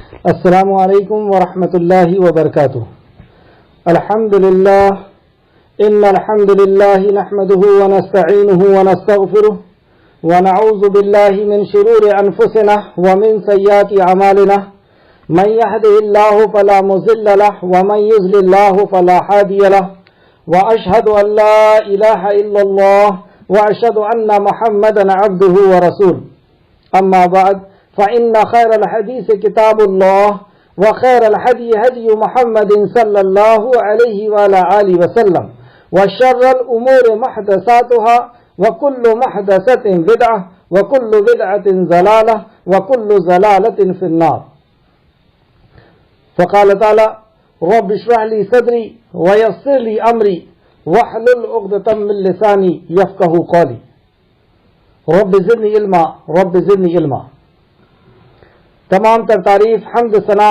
السلام علیکم ورحمۃ اللہ وبرکاتہ. الحمد للہ ان الحمد للہ نحمده ونستعینه ونستغفره ونعوذ باللہ من شرور انفسنا ومن سیئات اعمالنا من يهده الله فلا مضل له ومن يضلل الله فلا هادي له واشهد ان لا اله الا الله واشهد ان محمدا عبده ورسوله. اما بعد فإن خير الحديث كتاب الله وخير الهدي هدي محمد صلى الله عليه وعلى آله وسلم وشر الأمور محدثاتها وكل محدثة بدعة وكل بدعة ضلالة وكل ضلالة في النار. فقال تعالى رب اشرح لي صدري ويسر لي أمري واحلل عقدة من لساني يفقهوا قولي. رب زدني علما رب زدني علما. تمام تر تعریف حمد ثنا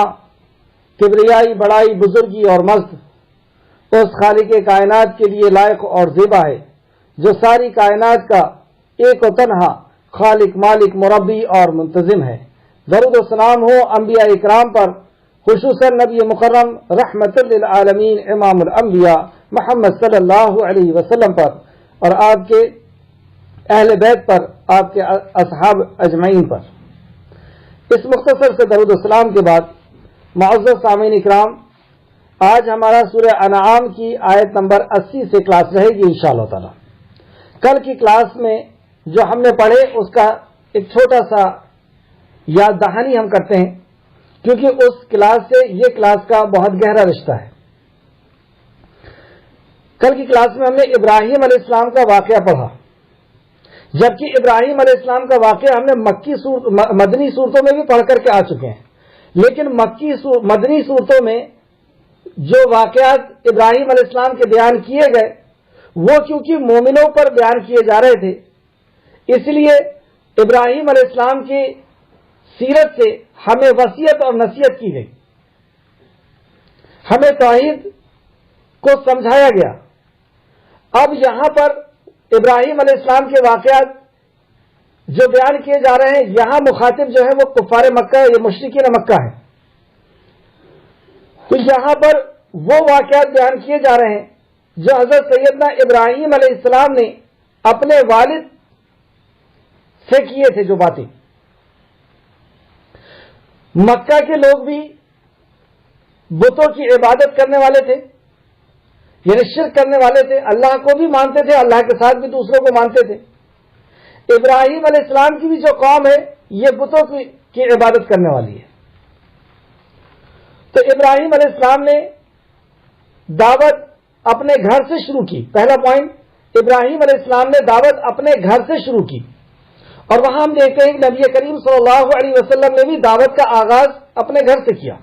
کبریائی بڑائی بزرگی اور مجد اس خالق کائنات کے لیے لائق اور زیبا ہے جو ساری کائنات کا ایک و تنہا خالق مالک مربی اور منتظم ہے. درود و سلام ہو انبیاء اکرام پر، خصوصاً نبی مکرم رحمت للعالمین امام الانبیاء محمد صلی اللہ علیہ وسلم پر اور آپ کے اہل بیت پر، آپ کے اصحاب اجمعین پر. اس مختصر سے درود السلام کے بعد معزز سامعین اکرام، آج ہمارا سورہ انعام کی آیت نمبر 80 سے کلاس رہے گی انشاءاللہ تعالی. کل کی کلاس میں جو ہم نے پڑھے اس کا ایک چھوٹا سا یاد دہانی ہم کرتے ہیں، کیونکہ اس کلاس سے یہ کلاس کا بہت گہرا رشتہ ہے. کل کی کلاس میں ہم نے ابراہیم علیہ السلام کا واقعہ پڑھا، جبکہ ابراہیم علیہ السلام کا واقعہ ہم نے مدنی صورتوں میں بھی پڑھ کر کے آ چکے ہیں، لیکن مدنی صورتوں میں جو واقعات ابراہیم علیہ السلام کے بیان کیے گئے وہ کیونکہ مومنوں پر بیان کیے جا رہے تھے، اس لیے ابراہیم علیہ السلام کی سیرت سے ہمیں وصیت اور نصیحت کی گئی، ہمیں توحید کو سمجھایا گیا. اب یہاں پر ابراہیم علیہ السلام کے واقعات جو بیان کیے جا رہے ہیں، یہاں مخاطب جو ہے وہ کفار مکہ یا مشرکین مکہ ہیں. تو یہاں پر وہ واقعات بیان کیے جا رہے ہیں جو حضرت سیدنا ابراہیم علیہ السلام نے اپنے والد سے کیے تھے. جو باتیں مکہ کے لوگ بھی بتوں کی عبادت کرنے والے تھے، یعنی شرک کرنے والے تھے، اللہ کو بھی مانتے تھے، اللہ کے ساتھ بھی دوسروں کو مانتے تھے. ابراہیم علیہ السلام کی بھی جو قوم ہے یہ بتوں کی عبادت کرنے والی ہے. تو ابراہیم علیہ السلام نے دعوت اپنے گھر سے شروع کی. پہلا پوائنٹ، ابراہیم علیہ السلام نے دعوت اپنے گھر سے شروع کی، اور وہاں ہم دیکھتے ہیں کہ نبی کریم صلی اللہ علیہ وسلم نے بھی دعوت کا آغاز اپنے گھر سے کیا.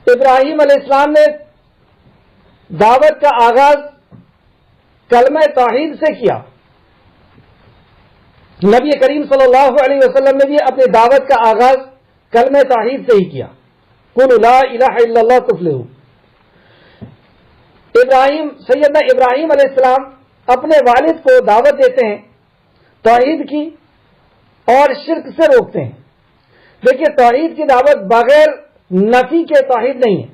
ابراہیم علیہ السلام نے دعوت کا آغاز کلمہ توحید سے کیا. نبی کریم صلی اللہ علیہ وسلم نے بھی اپنی دعوت کا آغاز کلمہ توحید سے ہی کیا. قولوا لا الہ الا اللہ تفلحوا. سیدنا ابراہیم علیہ السلام اپنے والد کو دعوت دیتے ہیں توحید کی اور شرک سے روکتے ہیں. دیکھیے، توحید کی دعوت بغیر نفی کے توحید نہیں ہے.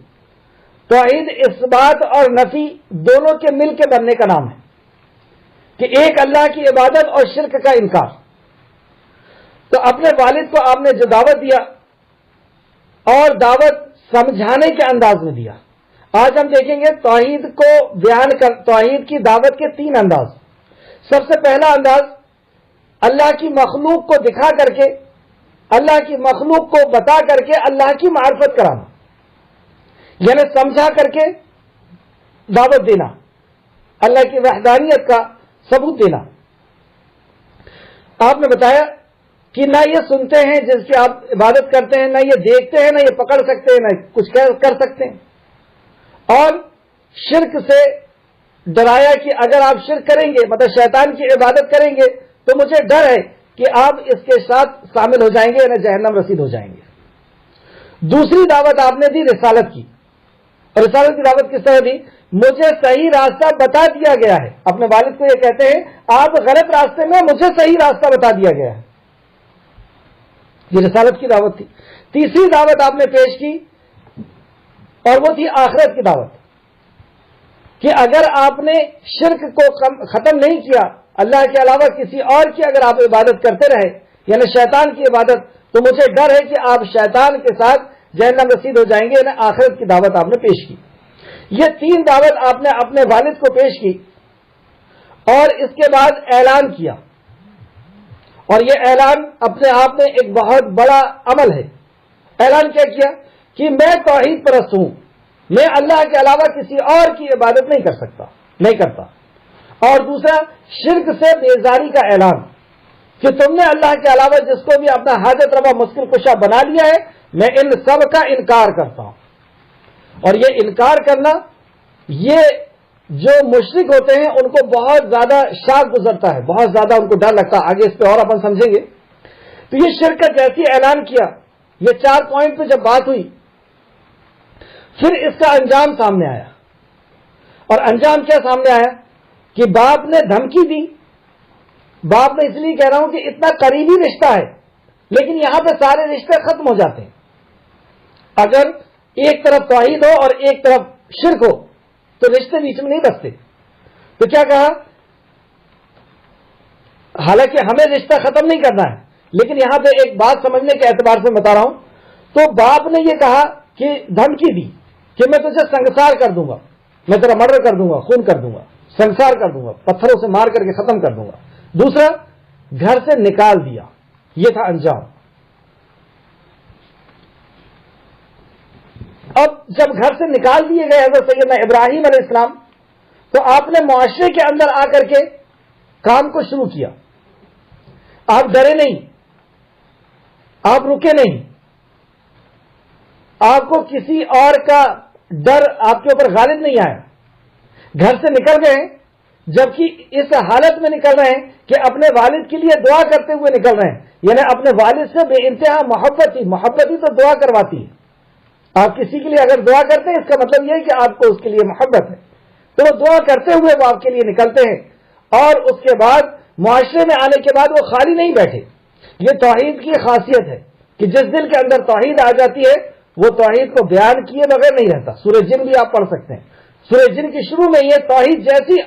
توحید اثبات اور نفی دونوں کے مل کے بننے کا نام ہے کہ ایک اللہ کی عبادت اور شرک کا انکار. تو اپنے والد کو آپ نے جو دعوت دیا اور دعوت سمجھانے کے انداز میں دیا. آج ہم دیکھیں گے توحید کو توحید کی دعوت کے 3 انداز. سب سے پہلا انداز اللہ کی مخلوق کو دکھا کر کے، اللہ کی مخلوق کو بتا کر کے اللہ کی معرفت کرانا، یعنی سمجھا کر کے دعوت دینا، اللہ کی وحدانیت کا ثبوت دینا. آپ نے بتایا کہ نہ یہ سنتے ہیں جس کی آپ عبادت کرتے ہیں، نہ یہ دیکھتے ہیں، نہ یہ پکڑ سکتے ہیں، نہ کچھ کر سکتے ہیں. اور شرک سے ڈرایا کہ اگر آپ شرک کریں گے، مطلب شیطان کی عبادت کریں گے، تو مجھے ڈر ہے کہ آپ اس کے ساتھ شامل ہو جائیں گے، یعنی جہنم رسید ہو جائیں گے. دوسری دعوت آپ نے دی رسالت کی. رسالت کی دعوت کس طرح دی؟ مجھے صحیح راستہ بتا دیا گیا ہے. اپنے والد کو یہ کہتے ہیں آپ غلط راستے میں، مجھے صحیح راستہ بتا دیا گیا ہے. یہ رسالت کی دعوت تھی. تیسری دعوت آپ نے پیش کی اور وہ تھی آخرت کی دعوت، کہ اگر آپ نے شرک کو ختم نہیں کیا، اللہ کے علاوہ کسی اور کی اگر آپ عبادت کرتے رہے، یعنی شیطان کی عبادت، تو مجھے ڈر ہے کہ آپ شیطان کے ساتھ جہنم رسید ہو جائیں گے. یعنی آخرت کی دعوت آپ نے پیش کی. یہ 3 دعوت آپ نے اپنے والد کو پیش کی اور اس کے بعد اعلان کیا. اور یہ اعلان اپنے آپ میں ایک بہت بڑا عمل ہے. اعلان کیا کیا؟ کہ میں توحید پرست ہوں، میں اللہ کے علاوہ کسی اور کی عبادت نہیں کر سکتا، نہیں کرتا. اور دوسرا شرک سے بیزاری کا اعلان، کہ تم نے اللہ کے علاوہ جس کو بھی اپنا حاجت روا مشکل کشا بنا لیا ہے، میں ان سب کا انکار کرتا ہوں. اور یہ انکار کرنا، یہ جو مشرک ہوتے ہیں ان کو بہت زیادہ شاک گزرتا ہے، بہت زیادہ ان کو ڈر لگتا ہے. آگے اس پہ اور اپن سمجھیں گے. تو یہ شرک کا جیسے اعلان کیا، یہ 4 پوائنٹ پہ جب بات ہوئی، پھر اس کا انجام سامنے آیا. اور انجام کیا سامنے آیا؟ کہ باپ نے دھمکی دی. باپ میں اس لیے کہہ رہا ہوں کہ اتنا قریبی رشتہ ہے، لیکن یہاں پہ سارے رشتے ختم ہو جاتے ہیں. اگر ایک طرف توحید ہو اور ایک طرف شرک ہو تو رشتے بیچ میں نہیں بستے. تو کیا کہا؟ حالانکہ ہمیں رشتہ ختم نہیں کرنا ہے، لیکن یہاں پہ ایک بات سمجھنے کے اعتبار سے بتا رہا ہوں. تو باپ نے یہ کہا کہ دھمکی دی کہ میں تجھے سنگسار کر دوں گا، میں تیرا مرڈر کر دوں گا، خون کر دوں گا، سنگسار کر دوں گا، پتھروں سے مار کر کے ختم کر دوں گا. دوسرا، گھر سے نکال دیا. یہ تھا انجام. اب جب گھر سے نکال دیے گئے حضرت سیدنا ابراہیم علیہ السلام، تو آپ نے معاشرے کے اندر آ کر کے کام کو شروع کیا. آپ ڈرے نہیں، آپ رکے نہیں، آپ کو کسی اور کا ڈر آپ کے اوپر غالب نہیں آیا. گھر سے نکل گئے، جبکہ اس حالت میں نکل رہے ہیں کہ اپنے والد کے لیے دعا کرتے ہوئے نکل رہے ہیں. یعنی اپنے والد سے بے انتہا محبت ہی تو دعا کرواتی ہے. آپ کسی کے لیے اگر دعا کرتے ہیں، اس کا مطلب یہ ہے کہ آپ کو اس کے لیے محبت ہے. تو وہ دعا کرتے ہوئے وہ آپ کے لیے نکلتے ہیں. اور اس کے بعد معاشرے میں آنے کے بعد وہ خالی نہیں بیٹھے. یہ توحید کی خاصیت ہے کہ جس دل کے اندر توحید آ جاتی ہے، وہ توحید کو بیان کیے بغیر نہیں رہتا. سورہ جن بھی آپ پڑھ سکتے ہیں. سورہ جن کے شروع میں یہ توحید جیسی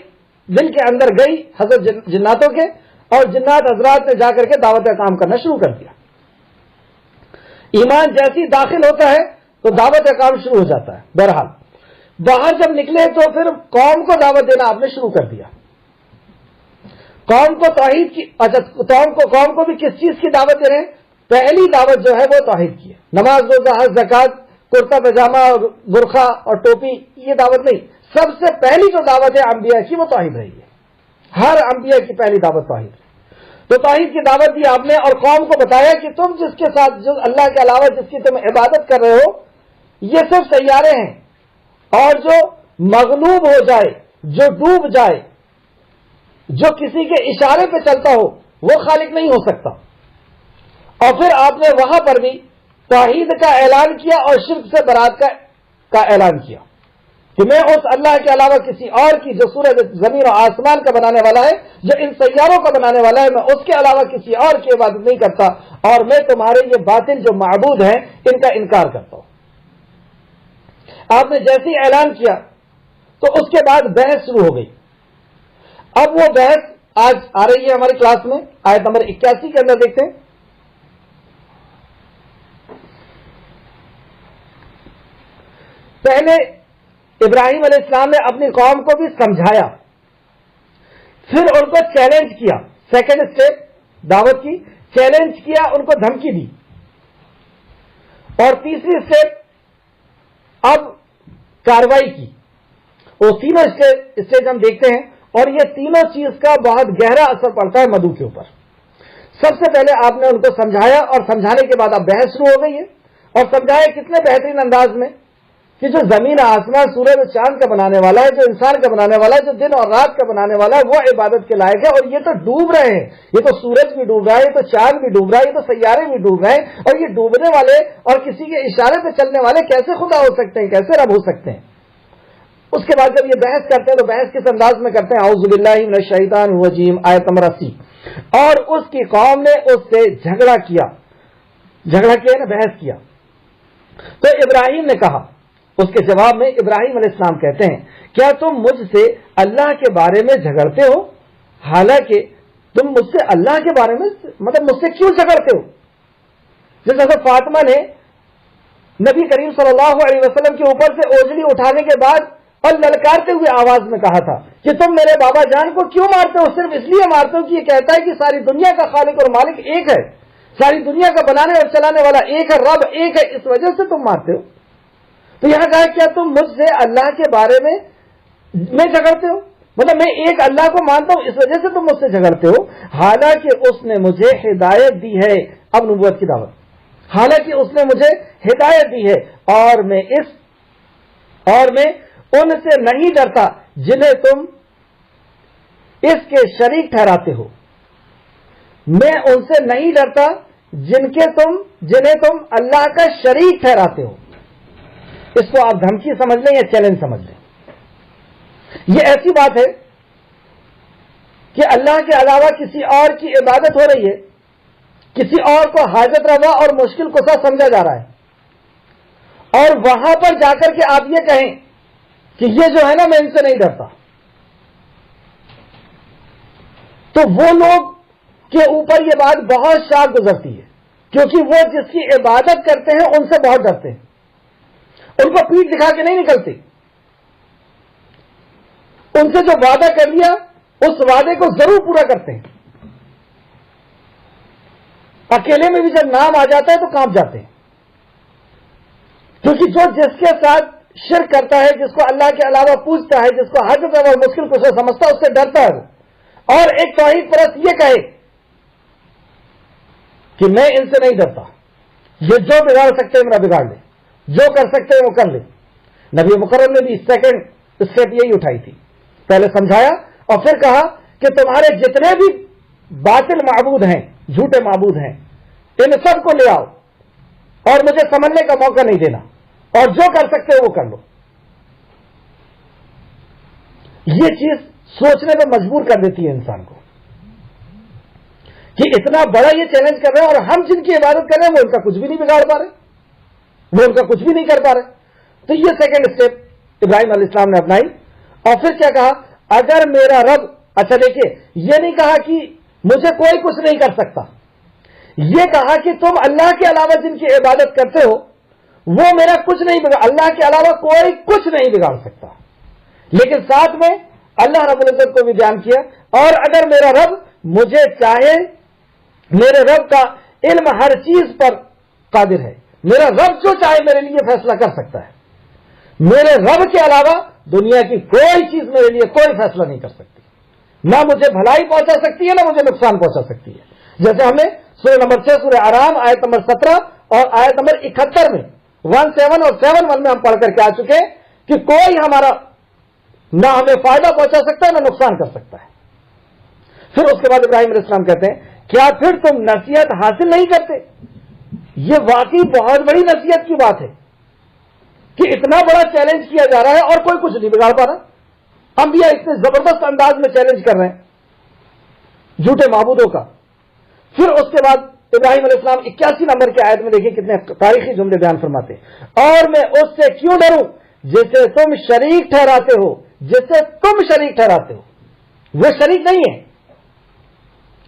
دل کے اندر گئی حضرت جناتوں کے، اور جنات حضرات نے جا کر کے دعوت کا کام کرنا شروع کر دیا. ایمان جیسی داخل ہوتا ہے تو دعوت کا کام شروع ہو جاتا ہے. بہرحال باہر جب نکلے تو پھر قوم کو دعوت دینا آپ نے شروع کر دیا. قوم کو توحید کی، قوم کو بھی کس چیز کی دعوت دے رہے ہیں؟ پہلی دعوت جو ہے وہ توحید کی ہے. نماز، روزہ، حج، زکات، کرتا پاجامہ، برقع اور ٹوپی، یہ دعوت نہیں. سب سے پہلی جو دعوت ہے انبیاء کی، وہ توحید رہی ہے. ہر انبیاء کی پہلی دعوت توحید ہے. تو توحید کی دعوت دی آپ نے، اور قوم کو بتایا کہ تم جس کے ساتھ، جو اللہ کے علاوہ جس کی تم عبادت کر رہے ہو، یہ سب سیارے ہیں، اور جو مغلوب ہو جائے، جو ڈوب جائے، جو کسی کے اشارے پہ چلتا ہو، وہ خالق نہیں ہو سکتا. اور پھر آپ نے وہاں پر بھی توحید کا اعلان کیا اور شرک سے برات کا اعلان کیا کہ میں اس اللہ کے علاوہ کسی اور کی، جو سورج زمین و آسمان کا بنانے والا ہے، جو ان سیاروں کا بنانے والا ہے، میں اس کے علاوہ کسی اور کی عبادت نہیں کرتا، اور میں تمہارے یہ باطل جو معبود ہیں ان کا انکار کرتا ہوں. آپ نے جیسے ہی اعلان کیا تو اس کے بعد بحث شروع ہو گئی. اب وہ بحث آج آ رہی ہے ہماری کلاس میں. آیت نمبر 81 کے اندر دیکھتے ہیں. پہلے ابراہیم علیہ السلام نے اپنی قوم کو بھی سمجھایا، پھر ان کو چیلنج کیا. سیکنڈ اسٹیپ دعوت کی، چیلنج کیا، ان کو دھمکی دی. اور تیسری اسٹیپ اب کاروائی کی. وہ تینوں اسٹیج ہم دیکھتے ہیں، اور یہ تینوں چیز کا بہت گہرا اثر پڑتا ہے مدعو کے اوپر. سب سے پہلے آپ نے ان کو سمجھایا، اور سمجھانے کے بعد اب بحث شروع ہو گئی ہے. اور سمجھایا کتنے بہترین انداز میں کہ جو زمین آسمان سورج اور چاند کا بنانے والا ہے، جو انسان کا بنانے والا ہے، جو دن اور رات کا بنانے والا ہے، وہ عبادت کے لائق ہے. اور یہ تو ڈوب رہے ہیں، یہ تو سورج بھی ڈوب رہا ہے، یہ تو چاند بھی ڈوب رہا ہے، یہ تو سیارے بھی ڈوب رہے ہیں. اور یہ ڈوبنے والے اور کسی کے اشارے پہ چلنے والے کیسے خدا ہو سکتے ہیں، کیسے رب ہو سکتے ہیں؟ اس کے بعد جب یہ بحث کرتے ہیں تو بحث کس انداز میں کرتے ہیں؟ اعوذ باللہ من الشیطان الرجیم، آیت نمبر 80. اور اس کی قوم نے اس سے جھگڑا کیا. جھگڑا کیا نا، بحث کیا. تو ابراہیم نے کہا، اس کے جواب میں ابراہیم علیہ السلام کہتے ہیں کیا تم مجھ سے اللہ کے بارے میں جھگڑتے ہو، حالانکہ تم مجھ سے اللہ کے بارے میں مجھ سے کیوں جھگڑتے ہو؟ جیسے حضرت فاطمہ نے نبی کریم صلی اللہ علیہ وسلم کے اوپر سے اوجڑی اٹھانے کے بعد اور للکارتے ہوئے آواز میں کہا تھا کہ تم میرے بابا جان کو کیوں مارتے ہو؟ صرف اس لیے مارتے ہو کہ یہ کہتا ہے کہ ساری دنیا کا خالق اور مالک ایک ہے، ساری دنیا کا بنانے اور چلانے والا ایک ہے، رب ایک ہے، اس وجہ سے تم مارتے ہو. تو یہاں کہا کیا تم مجھ سے اللہ کے بارے میں جھگڑتے ہو؟ مطلب میں ایک اللہ کو مانتا ہوں، اس وجہ سے تم مجھ سے جھگڑتے ہو، حالانکہ اس نے مجھے ہدایت دی ہے. اب نبوت کی دعوت، حالانکہ اس نے مجھے ہدایت دی ہے اور میں ان سے نہیں ڈرتا جنہیں تم اس کے شریک ٹھہراتے ہو. میں ان سے نہیں ڈرتا جنہیں تم اللہ کا شریک ٹھہراتے ہو. اس کو آپ دھمکی سمجھ لیں یا چیلنج سمجھ لیں. یہ ایسی بات ہے کہ اللہ کے علاوہ کسی اور کی عبادت ہو رہی ہے، کسی اور کو حاجت روا اور مشکل کشا سمجھا جا رہا ہے، اور وہاں پر جا کر کے آپ یہ کہیں کہ یہ جو ہے نا میں ان سے نہیں ڈرتا، تو وہ لوگ کے اوپر یہ بات بہت شاک گزرتی ہے، کیونکہ وہ جس کی عبادت کرتے ہیں ان سے بہت ڈرتے ہیں، ان کو پیٹھ دکھا کے نہیں نکلتے، ان سے جو وعدہ کر لیا اس وعدے کو ضرور پورا کرتے ہیں. اکیلے میں بھی جب نام آ جاتا ہے تو کانپ جاتے ہیں، کیونکہ جو جس کے ساتھ شرک کرتا ہے، جس کو اللہ کے علاوہ پوجتا ہے، جس کو حاجت اور مشکل کشا سمجھتا ہے، اس سے ڈرتا ہے وہ. اور ایک توحید پرست یہ کہے کہ میں ان سے نہیں ڈرتا، یہ جو بگاڑ سکتے ہیں میرا بگاڑ لے، جو کر سکتے ہیں وہ کر لے. نبی مکرم نے بھی سیکنڈ اسٹیپ یہی اٹھائی تھی، پہلے سمجھایا اور پھر کہا کہ تمہارے جتنے بھی باطل معبود ہیں، جھوٹے معبود ہیں، ان سب کو لے آؤ اور مجھے سمجھنے کا موقع نہیں دینا، اور جو کر سکتے ہو وہ کر لو. یہ چیز سوچنے پہ مجبور کر دیتی ہے انسان کو کہ اتنا بڑا یہ چیلنج کر رہے ہیں اور ہم جن کی عبادت کر رہے ہیں وہ ان کا کچھ بھی نہیں بگاڑ پا رہے، وہ ان کا کچھ بھی نہیں کر پا رہے. تو یہ سیکنڈ اسٹیپ ابراہیم علیہ السلام نے اپنائی. اور پھر کیا کہا؟ اگر میرا رب، اچھا دیکھیے یہ نہیں کہا کہ مجھے کوئی کچھ نہیں کر سکتا، یہ کہا کہ تم اللہ کے علاوہ جن کی عبادت کرتے ہو وہ میرا کچھ نہیں بگاڑ، اللہ کے علاوہ کوئی کچھ نہیں بگاڑ سکتا. لیکن ساتھ میں اللہ رب العزت کو بھی بیان کیا، اور اگر میرا رب مجھے چاہے، میرے رب کا علم ہر چیز پر قادر ہے، میرا رب جو چاہے میرے لیے فیصلہ کر سکتا ہے. میرے رب کے علاوہ دنیا کی کوئی چیز میرے لیے کوئی فیصلہ نہیں کر سکتی، نہ مجھے بھلائی پہنچا سکتی ہے نہ مجھے نقصان پہنچا سکتی ہے. جیسے ہم نے سورہ نمبر 6 سورہ آرام آیت نمبر 17 اور آیت نمبر 71 میں 17 اور 71 میں ہم پڑھ کر کے آ چکے کہ کوئی ہمارا نہ ہمیں فائدہ پہنچا سکتا ہے نہ نقصان کر سکتا ہے. پھر اس کے بعد ابراہیم علیہ السلام کہتے ہیں کیا پھر تم نصیحت حاصل نہیں کرتے؟ یہ واقعی بہت بڑی نصیحت کی بات ہے کہ اتنا بڑا چیلنج کیا جا رہا ہے اور کوئی کچھ نہیں بگاڑ پا رہا. انبیاء اتنے زبردست انداز میں چیلنج کر رہے ہیں جھوٹے معبودوں کا. پھر اس کے بعد ابراہیم علیہ السلام 81 نمبر کی آیت میں دیکھیں کتنے تاریخی جملے بیان فرماتے ہیں. اور میں اس سے کیوں ڈروں جسے تم شریک ٹھہراتے ہو، جسے تم شریک ٹھہراتے ہو. وہ شریک نہیں ہے،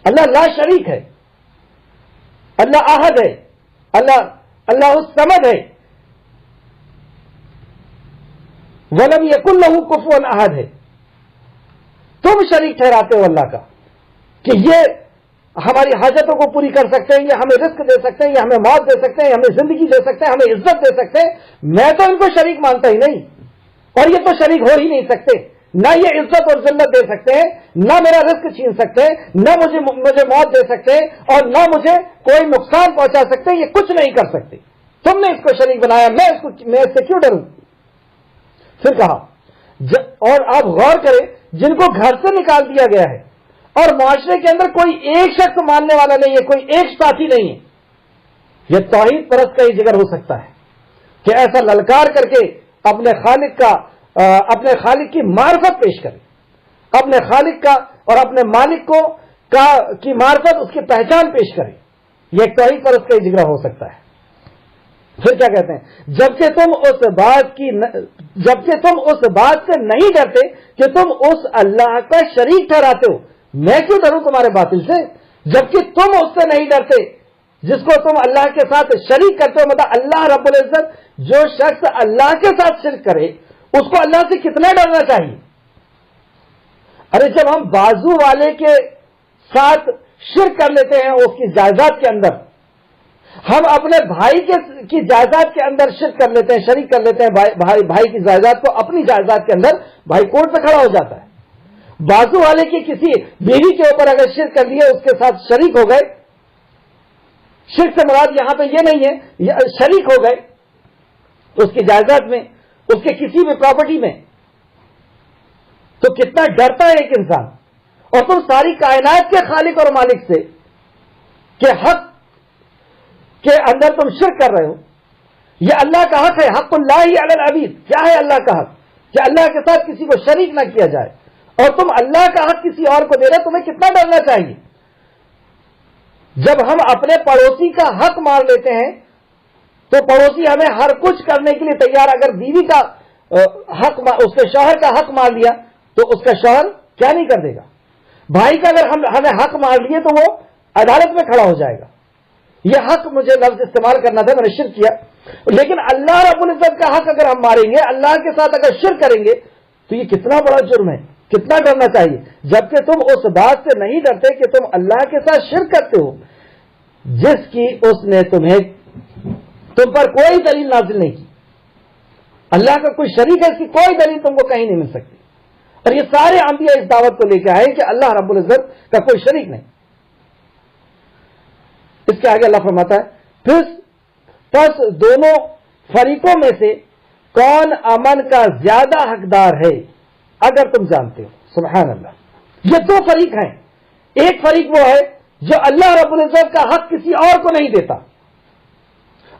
اللہ لا شریک ہے، اللہ احد ہے، اللہ الصمد ہے، ولم یکن لہ کفوا احد ہے. تم شریک ٹھہراتے ہو اللہ کا کہ یہ ہماری حاجتوں کو پوری کر سکتے ہیں، یہ ہمیں رزق دے سکتے ہیں، یہ ہمیں موت دے سکتے ہیں، یہ ہمیں زندگی دے سکتے ہیں، ہمیں عزت دے سکتے ہیں. میں تو ان کو شریک مانتا ہی نہیں، اور یہ تو شریک ہو ہی نہیں سکتے. نہ یہ عزت اور ذلت دے سکتے ہیں، نہ میرا رزق چھین سکتے ہیں، نہ مجھے موت دے سکتے ہیں، اور نہ مجھے کوئی نقصان پہنچا سکتے ہیں. یہ کچھ نہیں کر سکتے. تم نے اس کو شریک بنایا، میں اس سے کیوں ڈروں؟ پھر کہا اور آپ غور کریں، جن کو گھر سے نکال دیا گیا ہے اور معاشرے کے اندر کوئی ایک شخص ماننے والا نہیں ہے، کوئی ایک ساتھی نہیں ہے. یہ توحید پرست کا ہی جگر ہو سکتا ہے کہ ایسا للکار کر کے اپنے خالق کی معرفت پیش کرے، اپنے خالق کا اور اپنے مالک کی معرفت، اس کی پہچان پیش کرے. یہ ایک توحید پرست کا اجرا ہو سکتا ہے. پھر کیا کہتے ہیں؟ جبکہ تم اس بات سے نہیں ڈرتے کہ تم اس اللہ کا شریک ٹھہراتے ہو. میں کیوں ڈروں تمہارے باطل سے؟ جبکہ تم اس سے نہیں ڈرتے جس کو تم اللہ کے ساتھ شریک کرتے ہو. مطلب اللہ رب العزت، جو شخص اللہ کے ساتھ شرک کرے اس کو اللہ سے کتنا ڈرنا چاہیے. ارے جب ہم بازو والے کے ساتھ شرک کر لیتے ہیں اس کی جائیداد کے اندر، ہم اپنے بھائی کی جائیداد کے اندر شرک کر لیتے ہیں، شریک کر لیتے ہیں بھائی کی جائیداد کو اپنی جائیداد کے اندر، بھائی کورٹ پہ کھڑا ہو جاتا ہے. بازو والے کی کسی بیوی کے اوپر اگر شرک کر لیے، اس کے ساتھ شریک ہو گئے، شرک سے مراد یہاں پہ یہ نہیں ہے، شریک ہو گئے اس کی جائیداد میں، اس کے کسی بھی پراپرٹی میں، تو کتنا ڈرتا ہے ایک انسان. اور تم ساری کائنات کے خالق اور مالک سے کہ حق کے اندر تم شرک کر رہے ہو. یہ اللہ کا حق ہے، حق اللہ علی العبید. کیا ہے اللہ کا حق؟ کہ اللہ کے ساتھ کسی کو شریک نہ کیا جائے. اور تم اللہ کا حق کسی اور کو دے رہے، تمہیں کتنا ڈرنا چاہیے. جب ہم اپنے پڑوسی کا حق مار لیتے ہیں تو پڑوسی ہمیں ہر کچھ کرنے کے لیے تیار. اگر بیوی کا حق، اس کے شوہر کا حق مار لیا تو اس کا شوہر کیا نہیں کر دے گا. بھائی کا اگر ہمیں حق مار لیے تو وہ عدالت میں کھڑا ہو جائے گا. یہ حق، مجھے لفظ استعمال کرنا تھا، میں نے شرک کیا. لیکن اللہ رب العزت کا حق اگر ہم ماریں گے، اللہ کے ساتھ اگر شرک کریں گے تو یہ کتنا بڑا جرم ہے، کتنا ڈرنا چاہیے. جبکہ تم اس بات سے نہیں ڈرتے کہ تم اللہ کے ساتھ شرک کرتے ہو جس کی اس نے تم پر کوئی دلیل نازل نہیں کی. اللہ کا کوئی شریک ہے، اس کی کوئی دلیل تم کو کہیں نہیں مل سکتی. اور یہ سارے انبیاء اس دعوت کو لے کے آئے کہ اللہ رب العزت کا کوئی شریک نہیں. اس کے آگے اللہ فرماتا ہے، پس دونوں فریقوں میں سے کون امن کا زیادہ حقدار ہے اگر تم جانتے ہو. سبحان اللہ. یہ دو فریق ہیں. ایک فریق وہ ہے جو اللہ رب العزت کا حق کسی اور کو نہیں دیتا،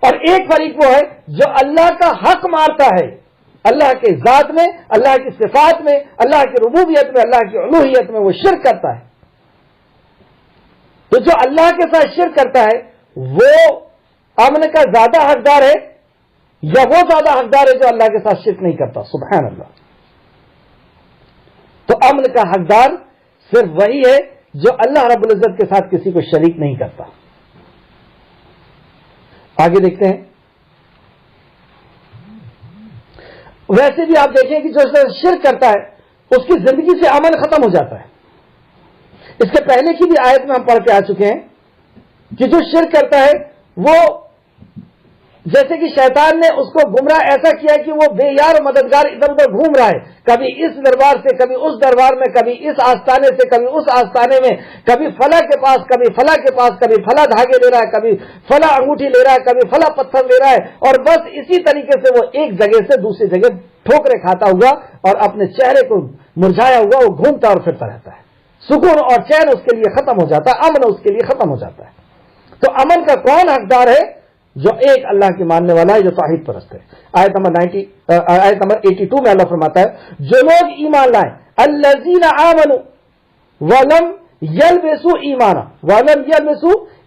اور ایک فریق وہ ہے جو اللہ کا حق مارتا ہے، اللہ کے ذات میں، اللہ کی صفات میں، اللہ کی ربوبیت میں، اللہ کی الوہیت میں وہ شرک کرتا ہے. تو جو اللہ کے ساتھ شرک کرتا ہے وہ امن کا زیادہ حقدار ہے یا وہ زیادہ حقدار ہے جو اللہ کے ساتھ شرک نہیں کرتا. سبحان اللہ. تو امن کا حقدار صرف وہی ہے جو اللہ رب العزت کے ساتھ کسی کو شریک نہیں کرتا. آگے دیکھتے ہیں. ویسے بھی آپ دیکھیں کہ جو شرک کرتا ہے اس کی زندگی سے امن ختم ہو جاتا ہے. اس کے پہلے کی بھی آیت میں ہم پڑھ کے آ چکے ہیں کہ جو شرک کرتا ہے وہ جیسے کہ شیطان نے اس کو گمراہ ایسا کیا کہ وہ بے یار و مددگار ادھر ادھر گھوم رہا ہے، کبھی اس دربار سے، کبھی اس دربار میں، کبھی اس آستانے سے، کبھی اس آستانے میں، کبھی فلاں کے پاس، کبھی فلاں کے پاس، کبھی فلاں دھاگے لے رہا ہے، کبھی فلاں انگوٹھی لے رہا ہے، کبھی فلاں پتھر لے رہا ہے. اور بس اسی طریقے سے وہ ایک جگہ سے دوسری جگہ ٹھوکریں کھاتا ہوا اور اپنے چہرے کو مرجھایا ہوا وہ گھومتا اور پھرتا رہتا ہے. سکون اور چین اس کے لیے ختم ہو جاتا ہے، امن اس کے لیے ختم ہو جاتا ہے. تو امن کا کون حقدار ہے؟ جو ایک اللہ کے ماننے والا ہے، جو توحید پرست ہے. آیت نمبر 82 میں اللہ فرماتا ہے، جو لوگ ایمان لائیں، الذین آمنوا ولم یلبسوا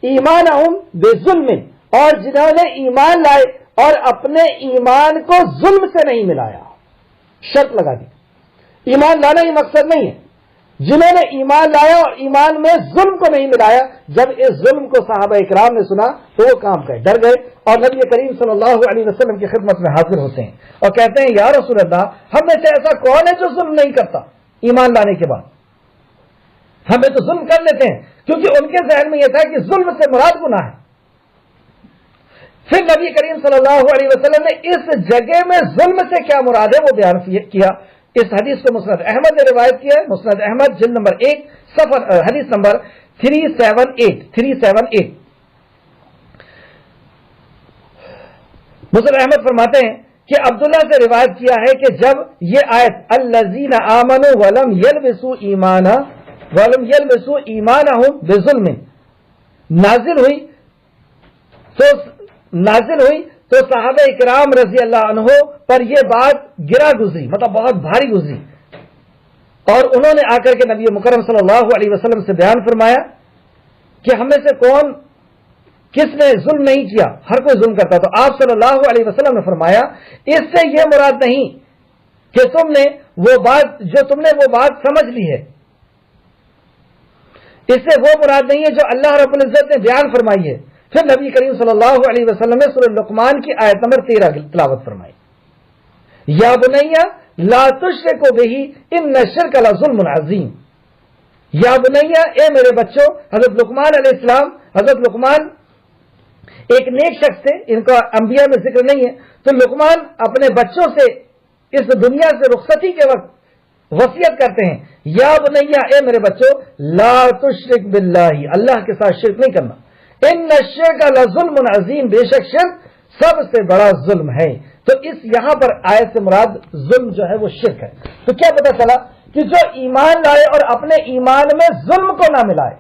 ایمانہم بظلم، اور جنہوں نے ایمان لائے اور اپنے ایمان کو ظلم سے نہیں ملایا. شرط لگا دی. ایمان لانا یہ مقصد نہیں ہے. جنہوں نے ایمان لایا اور ایمان میں ظلم کو نہیں ملایا. جب اس ظلم کو صحابہ اکرام نے سنا تو وہ کام گئے، ڈر گئے، اور نبی کریم صلی اللہ علیہ وسلم کی خدمت میں حاضر ہوتے ہیں اور کہتے ہیں، یا رسول اللہ، ہم میں سے ایسا کون ہے جو ظلم نہیں کرتا ایمان لانے کے بعد؟ ہمیں تو ظلم کر لیتے ہیں، کیونکہ ان کے ذہن میں یہ تھا کہ ظلم سے مراد گناہ ہے. پھر نبی کریم صلی اللہ علیہ وسلم نے اس جگہ میں ظلم سے کیا مراد ہے وہ بیان کیا. اس حدیث کو مسند احمد نے روایت کیا ہے. مسند احمد جلد نمبر 1 صفحہ حدیث نمبر 378. مسند احمد فرماتے ہیں کہ عبداللہ سے روایت کیا ہے کہ جب یہ آیت الذین آمنوا ولم یلبسوا ایمانہم بظلم نازل ہوئی تو صحابہ اکرام رضی اللہ عنہ پر یہ بات گرا گزری، مطلب بہت بھاری گزری، اور انہوں نے آ کر کے نبی مکرم صلی اللہ علیہ وسلم سے بیان فرمایا کہ ہم میں سے کون کس نے ظلم نہیں کیا؟ ہر کوئی ظلم کرتا. تو آپ صلی اللہ علیہ وسلم نے فرمایا اس سے یہ مراد نہیں کہ تم نے وہ بات سمجھ لی ہے، اس سے وہ مراد نہیں ہے جو اللہ رب العزت نے بیان فرمائی ہے. پھر نبی کریم صلی اللہ علیہ وسلم نے سورہ لقمان کی آیت نمبر 13 تلاوت فرمائی، یا بنیا لا تشرک بہ ان الشرک لظلم عظیم. یا بنیا، اے میرے بچوں. حضرت لقمان علیہ السلام، حضرت لقمان ایک نیک شخص تھے، ان کا انبیاء میں ذکر نہیں ہے. تو لقمان اپنے بچوں سے اس دنیا سے رخصتی کے وقت وصیت کرتے ہیں، یا بنیا، اے میرے بچوں، لا تشرک باللہ، اللہ کے ساتھ شرک نہیں کرنا. ان الشرک لظلم عظیم، بے شک شرک سب سے بڑا ظلم ہے. تو اس یہاں پر آیت سے مراد ظلم جو ہے وہ شرک ہے. تو کیا پتہ چلا کہ جو ایمان لائے اور اپنے ایمان میں ظلم کو نہ ملائے،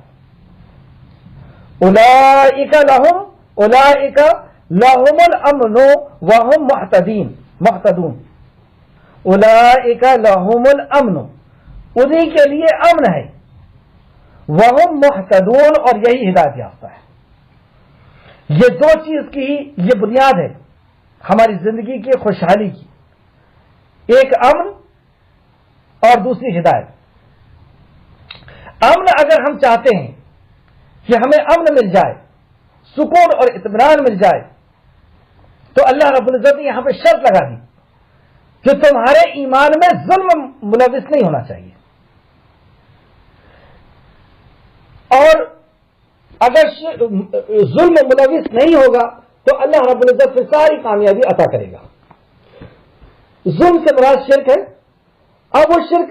اولئک لہم الامن وہم محتدون. اولئک لہم الامن، انہی کے لیے امن ہے، وہم محتدون، اور یہی ہدایت یافتہ ہے. یہ دو چیز کی یہ بنیاد ہے ہماری زندگی کی خوشحالی کی، ایک امن اور دوسری ہدایت. امن اگر ہم چاہتے ہیں کہ ہمیں امن مل جائے، سکون اور اطمینان مل جائے، تو اللہ رب العزت نے یہاں پہ شرط لگا دی کہ تمہارے ایمان میں ظلم ملوث نہیں ہونا چاہیے. اور اگر ظلم ملوث نہیں ہوگا تو اللہ رب العزت پھر ساری کامیابی عطا کرے گا. ظلم سے مراد شرک ہے. اب وہ شرک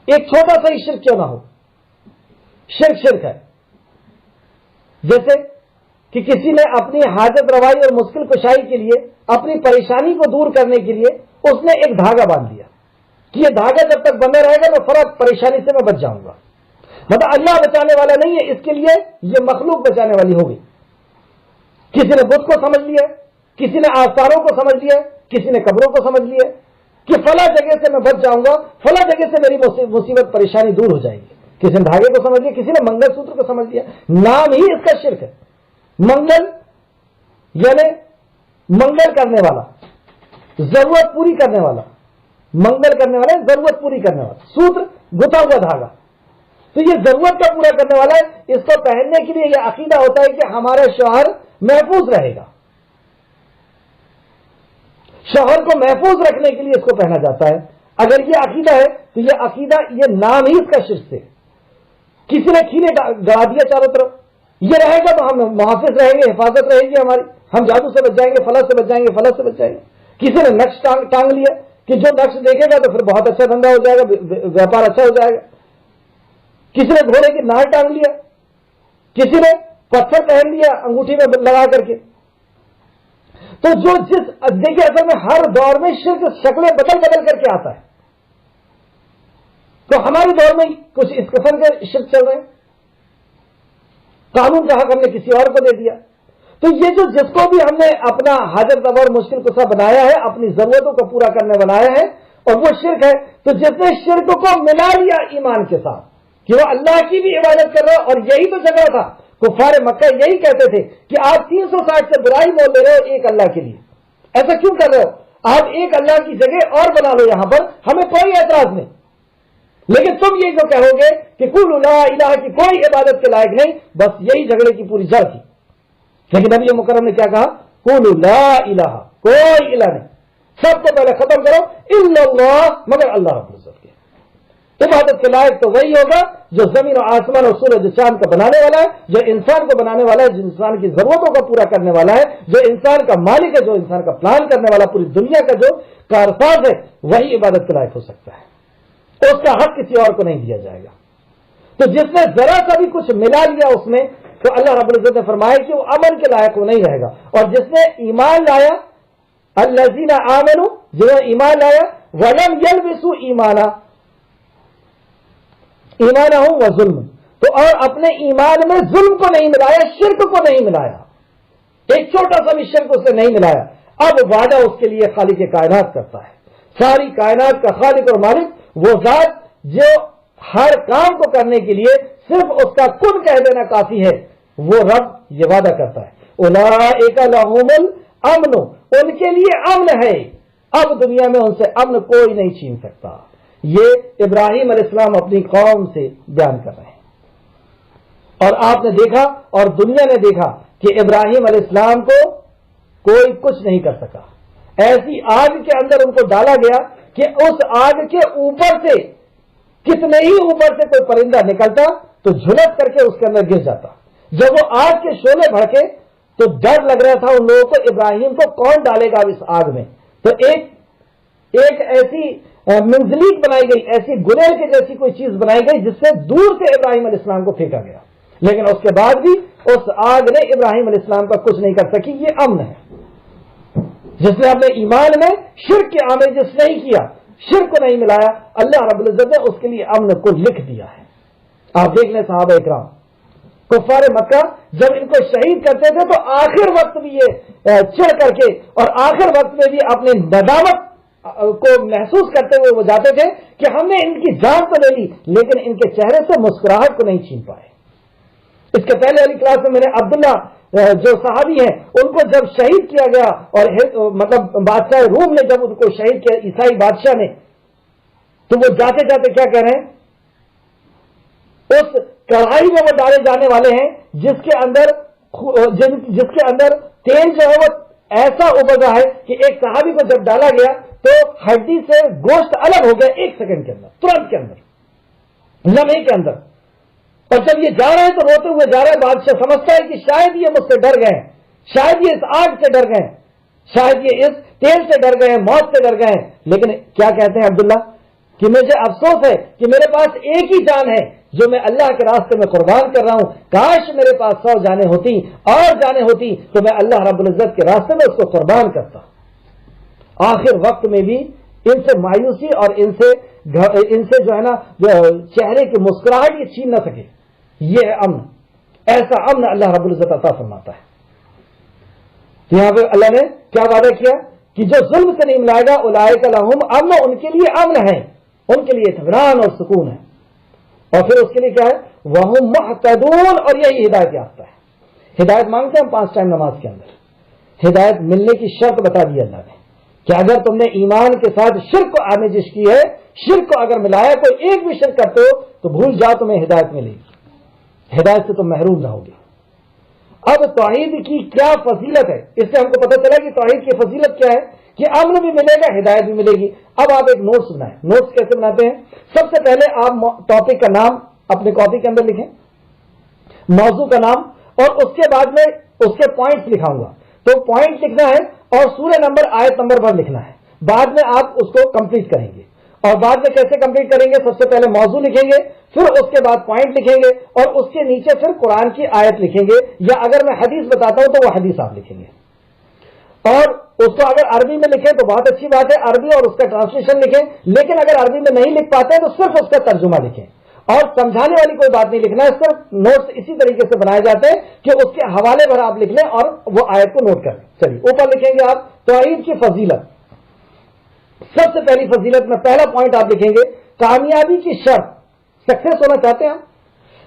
ایک چھوٹا سا ہی شرک کیوں نہ ہو، شرک ہے. جیسے کہ کسی نے اپنی حاجت روائی اور مشکل کشائی کے لیے، اپنی پریشانی کو دور کرنے کے لیے اس نے ایک دھاگا باندھ دیا کہ یہ دھاگا جب تک بندہ رہے گا میں فرق پریشانی سے میں بچ جاؤں گا. مطلب اللہ بچانے والا نہیں ہے، اس کے لیے یہ مخلوق بچانے والی ہوگی. کسی نے بت کو سمجھ لیا، کسی نے آستاروں کو سمجھ لیا، کسی نے قبروں کو سمجھ لیا کہ فلاں جگہ سے میں بچ جاؤں گا، فلاں جگہ سے میری مصیبت پریشانی دور ہو جائے گی. کسی نے دھاگے کو سمجھ لیا، کسی نے منگل سوتر کو سمجھ لیا. نام ہی اس کا شرک ہے. منگل یعنی منگل کرنے والا، ضرورت پوری کرنے والا. منگل کرنے والا ضرورت پوری کرنے والا. سوتر گتھا ہوا دھاگا، تو یہ ضرورت کا پورا کرنے والا ہے. اس کو پہننے کے لیے یہ عقیدہ ہوتا ہے کہ ہمارا شوہر محفوظ رہے گا. شوہر کو محفوظ رکھنے کے لیے اس کو پہنا جاتا ہے. اگر یہ عقیدہ ہے تو یہ عقیدہ، یہ نام ہی اس کا شرک ہے. کسی نے کھیلے گڑا دیا چاروں طرف، یہ رہے گا تو ہم محافظ رہیں گے، حفاظت رہے گی ہماری، ہم جادو سے بچ جائیں گے، فلاں سے بچ جائیں گے، فلاں سے بچ جائیں گے. کسی نے نقش ٹانگ لیا کہ جو نقش دیکھے گا تو پھر بہت اچھا دھندا ہو جائے گا، ویاپار اچھا ہو جائے گا. کسی نے گھوڑے کی نال ٹانگ لیا، کسی نے پتھر پہن لیا انگوٹھی میں لگا کر کے. تو جو دیکھیے اصل میں ہر دور میں شرک شکلیں بدل کر کے آتا ہے. تو ہمارے دور میں کچھ اس قسم کے شرک چل رہے ہیں. قانون کا حق ہم نے کسی اور کو دے دیا. تو یہ جو جس کو بھی ہم نے اپنا حاجت روا اور مشکل کشا بنایا ہے، اپنی ضرورتوں کو پورا کرنے بنایا ہے، اور وہ شرک ہے. تو جس نے شرک کو ملا لیا ایمان کے ساتھ کہ وہ اللہ کی بھی عبادت کر رہا ہے، اور یہی تو جگہ تھا. کفار مکہ یہی کہتے تھے کہ آپ 360 سے برائی بول لے رہے ہو ایک اللہ کے لیے، ایسا کیوں کر رہے ہو؟ آپ ایک اللہ کی جگہ اور بنا لو، یہاں پر ہمیں کوئی اعتراض نہیں، لیکن تم یہ جو کہو گے کہ قولوا لا الہ کی کوئی عبادت کے لائق نہیں، بس یہی جھگڑے کی پوری جڑ تھی. لیکن نبی مکرم نے کیا کہا؟ قولوا لا الہ، کوئی الہ نہیں، سب کو پہلے ختم کرو الا اللہ، مگر اللہ رب العزت کے. عبادت کے لائق تو وہی ہوگا جو زمین و آسمان اور سورج چاند کا بنانے والا ہے، جو انسان کو بنانے والا ہے، جو انسان کی ضرورتوں کو پورا کرنے والا ہے، جو انسان کا مالک ہے، جو انسان کا پلان کرنے والا، پوری دنیا کا جو کارساز ہے، وہی عبادت کے لائق ہو سکتا ہے. اس کا حق کسی اور کو نہیں دیا جائے گا. تو جس نے ذرا سا بھی کچھ ملا لیا اس میں، تو اللہ رب العزت نے فرمایا کہ وہ امن کے لائق وہ نہیں رہے گا. اور جس نے ایمان لایا، الذین آمنوا، جنہوں نے ایمان لایا، ولم یلبسوا ایمانہم وظلم، تو اور اپنے ایمان میں ظلم کو نہیں ملایا، شرک کو نہیں ملایا، ایک چھوٹا سا بھی شرک اس نے نہیں ملایا. اب وعدہ اس کے لیے خالق کائنات کرتا ہے. ساری کائنات کا خالق اور مالک وہ ذات جو ہر کام کو کرنے کے لیے صرف اس کا کن کہہ دینا کافی ہے، وہ رب یہ وعدہ کرتا ہے اولئک لہم الامن، ان کے لیے امن ہے، اب دنیا میں ان سے امن کوئی نہیں چھین سکتا۔ یہ ابراہیم علیہ السلام اپنی قوم سے بیان کر رہے ہیں، اور آپ نے دیکھا اور دنیا نے دیکھا کہ ابراہیم علیہ السلام کو کوئی کچھ نہیں کر سکا۔ ایسی آگ کے اندر ان کو ڈالا گیا کہ اس آگ کے اوپر سے کتنے ہی اوپر سے کوئی پرندہ نکلتا تو جھلس کر کے اس کے اندر گر جاتا۔ جب وہ آگ کے شعلے بھڑکے تو ڈر لگ رہا تھا ان لوگوں کو، ابراہیم کو کون ڈالے گا اس آگ میں؟ تو ایک ایسی منزلیک بنائی گئی، ایسی گلیل کے جیسی کوئی چیز بنائی گئی جس سے دور سے ابراہیم علیہ السلام کو پھینکا گیا، لیکن اس کے بعد بھی اس آگ نے ابراہیم علیہ السلام کا کچھ نہیں کر سکی۔ یہ امن ہے۔ جس نے اپنے ایمان میں شرک کی آمیزش نہیں کیا، شرک کو نہیں ملایا، اللہ رب العزت نے اس کے لیے امن کو لکھ دیا ہے۔ آپ دیکھ لیں صحابہ اکرام، کفار مکہ جب ان کو شہید کرتے تھے تو آخر وقت بھی یہ چڑھ کر کے اور آخر وقت میں بھی اپنی ندامت کو محسوس کرتے ہوئے وہ جاتے تھے کہ ہم نے ان کی جان تو لے لی لیکن ان کے چہرے سے مسکراہٹ کو نہیں چھین پائے۔ اس کے پہلے والی کلاس میں میں نے عبداللہ جو صحابی ہیں ان کو جب شہید کیا گیا اور مطلب بادشاہ روم نے جب ان کو شہید کیا، عیسائی بادشاہ نے، تو وہ جاتے جاتے کیا کہہ رہے ہیں؟ اس کڑھائی میں وہ ڈالے جانے والے ہیں جس کے اندر تیل جو ہے وہ ایسا ابلا ہے کہ ایک صحابی کو جب ڈالا گیا تو ہڈی سے گوشت الگ ہو گیا، 1 سیکنڈ کے اندر، ترنت کے اندر، لمحے کے اندر۔ اور جب یہ جا رہے ہیں تو روتے ہوئے جا رہے ہیں، بادشاہ سمجھتا ہے کہ شاید یہ مجھ سے ڈر گئے ہیں، شاید یہ اس آگ سے ڈر گئے ہیں، شاید یہ اس تیل سے ڈر گئے ہیں، موت سے ڈر گئے ہیں۔ لیکن کیا کہتے ہیں عبداللہ کہ مجھے افسوس ہے کہ میرے پاس ایک ہی جان ہے جو میں اللہ کے راستے میں قربان کر رہا ہوں، کاش میرے پاس 100 جانیں ہوتی اور جانیں ہوتی تو میں اللہ رب العزت کے راستے میں اس کو قربان کرتا۔ آخر وقت میں بھی ان سے مایوسی اور ان سے جو ہے نا چہرے کی مسکراہٹ یہ چھین نہ سکے۔ یہ ہے امن، ایسا امن اللہ رب العزت عطا فرماتا ہے۔ یہاں پہ اللہ نے کیا وعدہ کیا کہ جو ظلم سے نہیں ملائے گا اولئک لہم امن، ان کے لیے امن ہے، ان کے لیے اطمینان اور سکون ہے۔ اور پھر اس کے لیے کیا ہے؟ وہم مہتدون، اور یہی ہدایت یافتہ ہے۔ ہدایت مانگتے ہیں ہم 5 ٹائم نماز کے اندر، ہدایت ملنے کی شرط بتا دی اللہ نے کہ اگر تم نے ایمان کے ساتھ شرک کو آمیزش کی ہے، شرک کو اگر ملایا، کوئی ایک بھی شرک کرتے ہو تو بھول جاؤ تمہیں ہدایت ملے گی، ہدایت سے تم محروم رہو گے۔ اب توحید کی کیا فضیلت ہے، اس سے ہم کو پتہ چلا کہ توحید کی فضیلت کیا ہے کہ امن بھی ملے گا، ہدایت بھی ملے گی۔ اب آپ ایک نوٹس بنائیں۔ نوٹس کیسے بناتے ہیں؟ سب سے پہلے آپ ٹاپک کا نام اپنے کاپی کے اندر لکھیں، موضوع کا نام، اور اس کے بعد میں اس کے پوائنٹس لکھاؤں گا، تو پوائنٹ لکھنا ہے اور سورہ نمبر آیت نمبر پر لکھنا ہے۔ بعد میں آپ اس کو کمپلیٹ کریں گے، اور بعد میں کیسے کمپلیٹ کریں گے؟ سب سے پہلے موضوع لکھیں گے، پھر اس کے بعد پوائنٹ لکھیں گے، اور اس کے نیچے پھر قرآن کی آیت لکھیں گے، یا اگر میں حدیث بتاتا ہوں تو وہ حدیث آپ لکھیں گے۔ اور اس کو اگر عربی میں لکھیں تو بہت اچھی بات ہے، عربی اور اس کا ٹرانسلیشن لکھیں، لیکن اگر عربی میں نہیں لکھ پاتے تو صرف اس کا ترجمہ لکھیں، اور سمجھانے والی کوئی بات نہیں لکھنا ہے۔ صرف نوٹس اسی طریقے سے بنائے جاتے ہیں کہ اس کے حوالے پر آپ لکھ لیں اور وہ آیت کو نوٹ کر لیں۔ چلیے اوپر لکھیں گے آپ توحید کی فضیلت۔ سب سے پہلی فضیلت میں پہلا پوائنٹ آپ لکھیں گے، کامیابی کی شرط۔ سکسیس ہونا چاہتے ہیں ہم،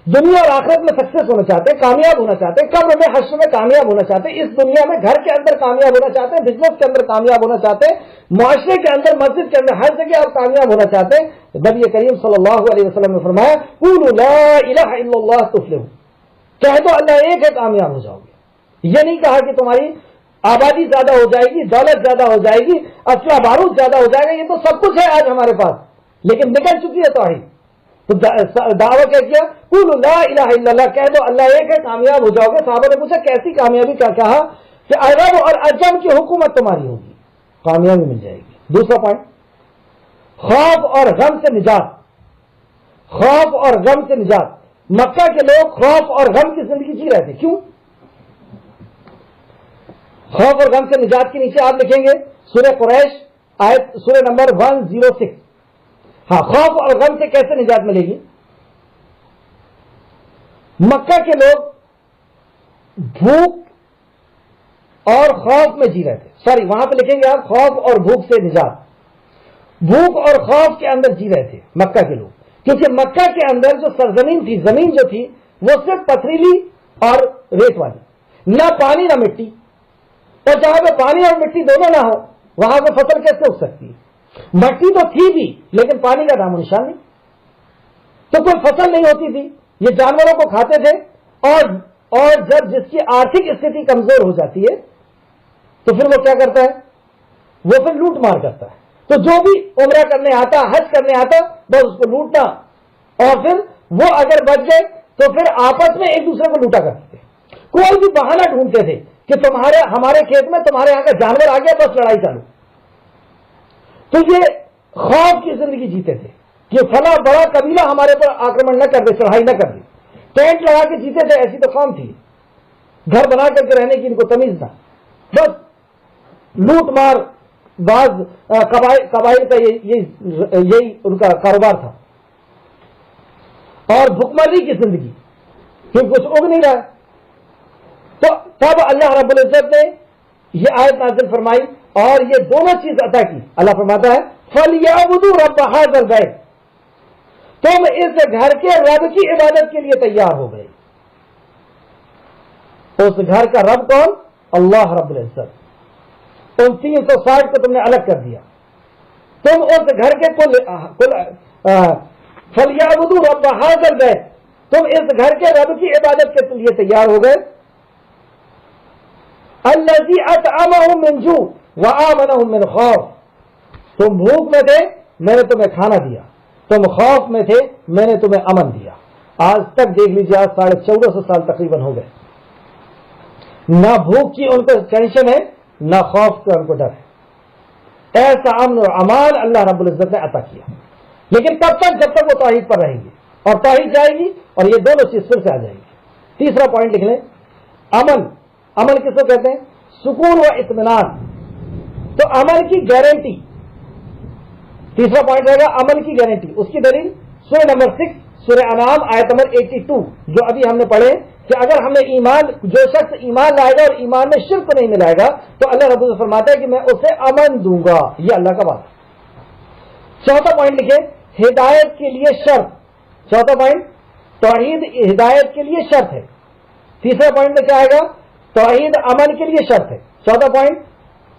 دنیا اور آخرت میں سکسیس ہونا چاہتے ہیں، کامیاب ہونا چاہتے ہیں، قبر میں حشر میں کامیاب ہونا چاہتے ہیں، اس دنیا میں گھر کے اندر کامیاب ہونا چاہتے ہیں، بزنس کے اندر کامیاب ہونا چاہتے ہیں، معاشرے کے اندر، مسجد کے اندر، ہر جگہ آپ کامیاب ہونا چاہتے ہیں۔ نبی کریم صلی اللہ علیہ وسلم نے فرمایا قولوا لا الہ الا اللہ تفلحوا، کہہ دو اللہ ایک ہے، کامیاب ہو جاؤ گے۔ یہ نہیں کہا کہ تمہاری آبادی زیادہ ہو جائے گی، دولت زیادہ ہو جائے گی، اسلحہ بارود زیادہ ہو جائے گا، یہ تو سب کچھ ہے آج ہمارے پاس، لیکن نکل چکی ہے توحید۔ تو دعویٰ کیا کیا؟ قولوا لا الہ الا اللہ، کہہ دو اللہ ایک ہے، کامیاب ہو جاؤ گے۔ صحابہ نے پوچھا کیسی کامیابی؟ کیا کہا کہ عرب اور عجم کی حکومت تمہاری ہوگی، کامیابی مل جائے گی۔ دوسرا پوائنٹ، خوف اور غم سے نجات۔ خوف اور غم سے نجات۔ مکہ کے لوگ خوف اور غم کی زندگی جی رہے تھے، کیوں؟ خوف اور غم سے نجات کے نیچے آپ لکھیں گے سورہ قریش آیت سورہ نمبر 106۔ ہاں، خوف اور غم سے کیسے نجات ملے گی؟ مکہ کے لوگ بھوک اور خوف میں جی رہے تھے، سوری وہاں پہ لکھیں گے آپ خوف اور بھوک سے نجات۔ بھوک اور خوف کے اندر جی رہے تھے مکہ کے لوگ، کیونکہ مکہ کے اندر جو سرزمین تھی، زمین جو تھی وہ صرف پتھریلی اور ریت والی، نہ پانی نہ مٹی، اور جہاں پہ پانی اور مٹی دونوں نہ ہو وہاں پہ فصل کیسے اگ سکتی ہے؟ مٹی تو تھی بھی لیکن پانی کا نام و نشان نہیں، تو کوئی فصل نہیں ہوتی تھی، یہ جانوروں کو کھاتے تھے، اور جب جس کی آرتھک استھتی کمزور ہو جاتی ہے تو پھر وہ کیا کرتا ہے؟ وہ پھر لوٹ مار کرتا ہے۔ تو جو بھی عمرہ کرنے آتا، حج کرنے آتا، بس اس کو لوٹنا، اور پھر وہ اگر بچ گئے تو پھر آپس میں ایک دوسرے کو لوٹا کرتے تھے، کوئی بھی بہانہ ڈھونڈتے تھے کہ ہمارے کھیت میں تمہارے یہاں کا جانور آ گیا، بس لڑائی چالو۔ تو یہ خوف کی زندگی جیتے تھے کہ فلاں بڑا قبیلہ ہمارے پر آکرمن نہ کر دے، چڑھائی نہ کر دے، ٹینٹ لگا کے جیتے تھے۔ ایسی تو قوم تھی، گھر بنا کر کے رہنے کی ان کو تمیز نہ، بس لوٹ مار بعض قبائل کا یہی ان کا کاروبار تھا، اور بھکمری کی زندگی، کیونکہ کچھ اگ نہیں رہا۔ تو تب اللہ رب العزت نے یہ آیت نازل فرمائی اور یہ دونوں چیز عطا کی۔ اللہ فرماتا ہے فَلْيَعْبُدُوا رَبَّ هَٰذَا الْبَيْتِ، تم اس گھر کے رب کی عبادت کے لیے تیار ہو گئے۔ اس گھر کا رب کون؟ اللہ رب العزت۔ ان 360 کو تم نے الگ کر دیا، تم اس گھر کے فَلْيَعْبُدُوا رَبَّ هَٰذَا الْبَيْتِ، تم اس گھر کے رب کی عبادت کے لیے تیار ہو گئے۔ الَّذِي أَطْعَمَهُم مِّن جُوعٍ وَآمَنَهُم مِّنْ خَوْفٍ، تم بھوک میں تھے میں نے تمہیں کھانا دیا، تم خوف میں تھے میں نے تمہیں امن دیا۔ آج تک دیکھ لیجیے، آج 1450 سال تقریباً ہو گئے، نہ بھوک کی ان کو ٹینشن ہے، نہ خوف کا ان کو ڈر ہے۔ ایسا امن اور امان اللہ رب العزت نے عطا کیا، لیکن کب تک؟ جب تک وہ توحید پر رہیں گے، اور توحید جائے گی اور یہ دونوں چیز پھر سے آ جائے گی۔ تیسرا پوائنٹ لکھ لیں، امن۔ امن کس کو کہتے ہیں؟ سکون و اطمینان، تو امن کی گارنٹی۔ تیسرا پوائنٹ رہے گا امن کی گارنٹی۔ اس کی دلیل سورہ نمبر 6 سورہ انعام آیت نمبر 82 جو ابھی ہم نے پڑھے کہ اگر ہم نے جو شخص ایمان لائے گا اور ایمان میں شرک نہیں ملائے گا تو اللہ رب العزت فرماتا ہے کہ میں اسے امن دوں گا۔ یہ اللہ کا بات ہے۔ چوتھا پوائنٹ لکھے، ہدایت کے لیے شرط۔ چوتھا پوائنٹ، توحید ہدایت کے لیے شرط ہے۔ تیسرا پوائنٹ میں کیا آئے گا؟ توحید امن کے لیے شرط ہے۔ چوتھا پوائنٹ،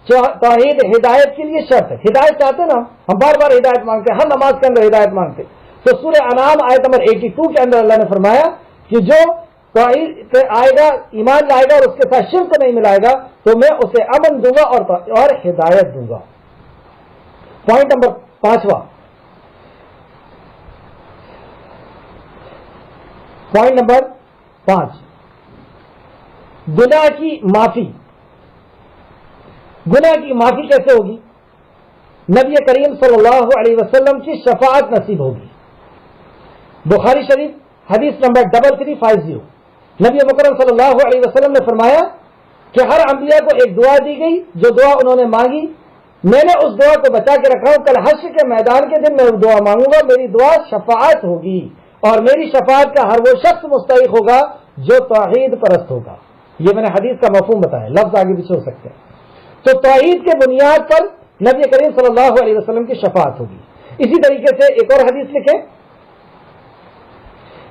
توحید ہدایت کے لیے شرط ہے۔ ہدایت چاہتے نا، ہم بار بار ہدایت مانگتے ہیں، ہر نماز کے اندر ہدایت مانگتے ہیں۔ تو سورہ انعام آیت نمبر 82 کے اندر اللہ نے فرمایا کہ جو توحید پہ آئے گا، ایمان لائے گا اور اس کے ساتھ شرک نہیں ملائے گا تو میں اسے امن دوں گا اور ہدایت دوں گا۔ پوائنٹ نمبر 5واں، پوائنٹ نمبر 5، گناہ کی معافی۔ گناہ کی معافی کیسے ہوگی؟ نبی کریم صلی اللہ علیہ وسلم کی شفاعت نصیب ہوگی۔ بخاری شریف حدیث نمبر 3350، نبی مکرم صلی اللہ علیہ وسلم نے فرمایا کہ ہر انبیاء کو ایک دعا دی گئی، جو دعا انہوں نے مانگی میں نے اس دعا کو بچا کے رکھا ہوں، کل حشر کے میدان کے دن میں وہ دعا مانگوں گا، میری دعا شفاعت ہوگی، اور میری شفاعت کا ہر وہ شخص مستحق ہوگا جو توحید پرست ہوگا۔ یہ میں نے حدیث کا مفہوم بتایا، لفظ آگے بھی چھوڑ سکتے ہیں۔ تو توحید کے بنیاد پر نبی کریم صلی اللہ علیہ وسلم کی شفاعت ہوگی۔ اسی طریقے سے ایک اور حدیث لکھیں،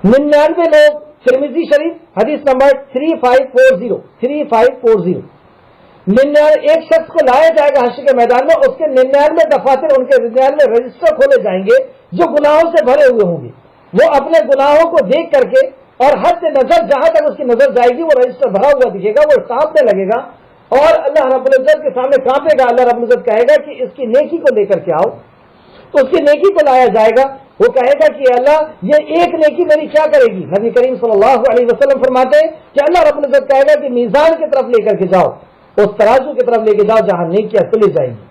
99 لوگ، ترمذی شریف حدیث نمبر 3540، ایک شخص کو لایا جائے گا حشر کے میدان میں، اس کے 99 دفاتر، ان کے 99 رجسٹر کھولے جائیں گے جو گناہوں سے بھرے ہوئے ہوں گے۔ وہ اپنے گناہوں کو دیکھ کر کے اور حد نظر جہاں تک اس کی نظر جائے گی وہ رجسٹر بھرا ہوا دکھے گا، وہ کانپنے لگے گا اور اللہ رب العزت کے سامنے کانپے گا۔ اللہ رب العزت کہے گا کہ اس کی نیکی کو لے کر کے آؤ، تو اس کی نیکی کو لایا جائے گا۔ وہ کہے گا کہ اللہ یہ ایک نیکی میری کیا کرے گی؟ نبی کریم صلی اللہ علیہ وسلم فرماتے ہیں کہ اللہ رب العزت کہے گا کہ میزان کی طرف لے کر کے جاؤ، اس ترازو کی طرف لے کے جاؤ جہاں نیکیاں تلی جائیں گی،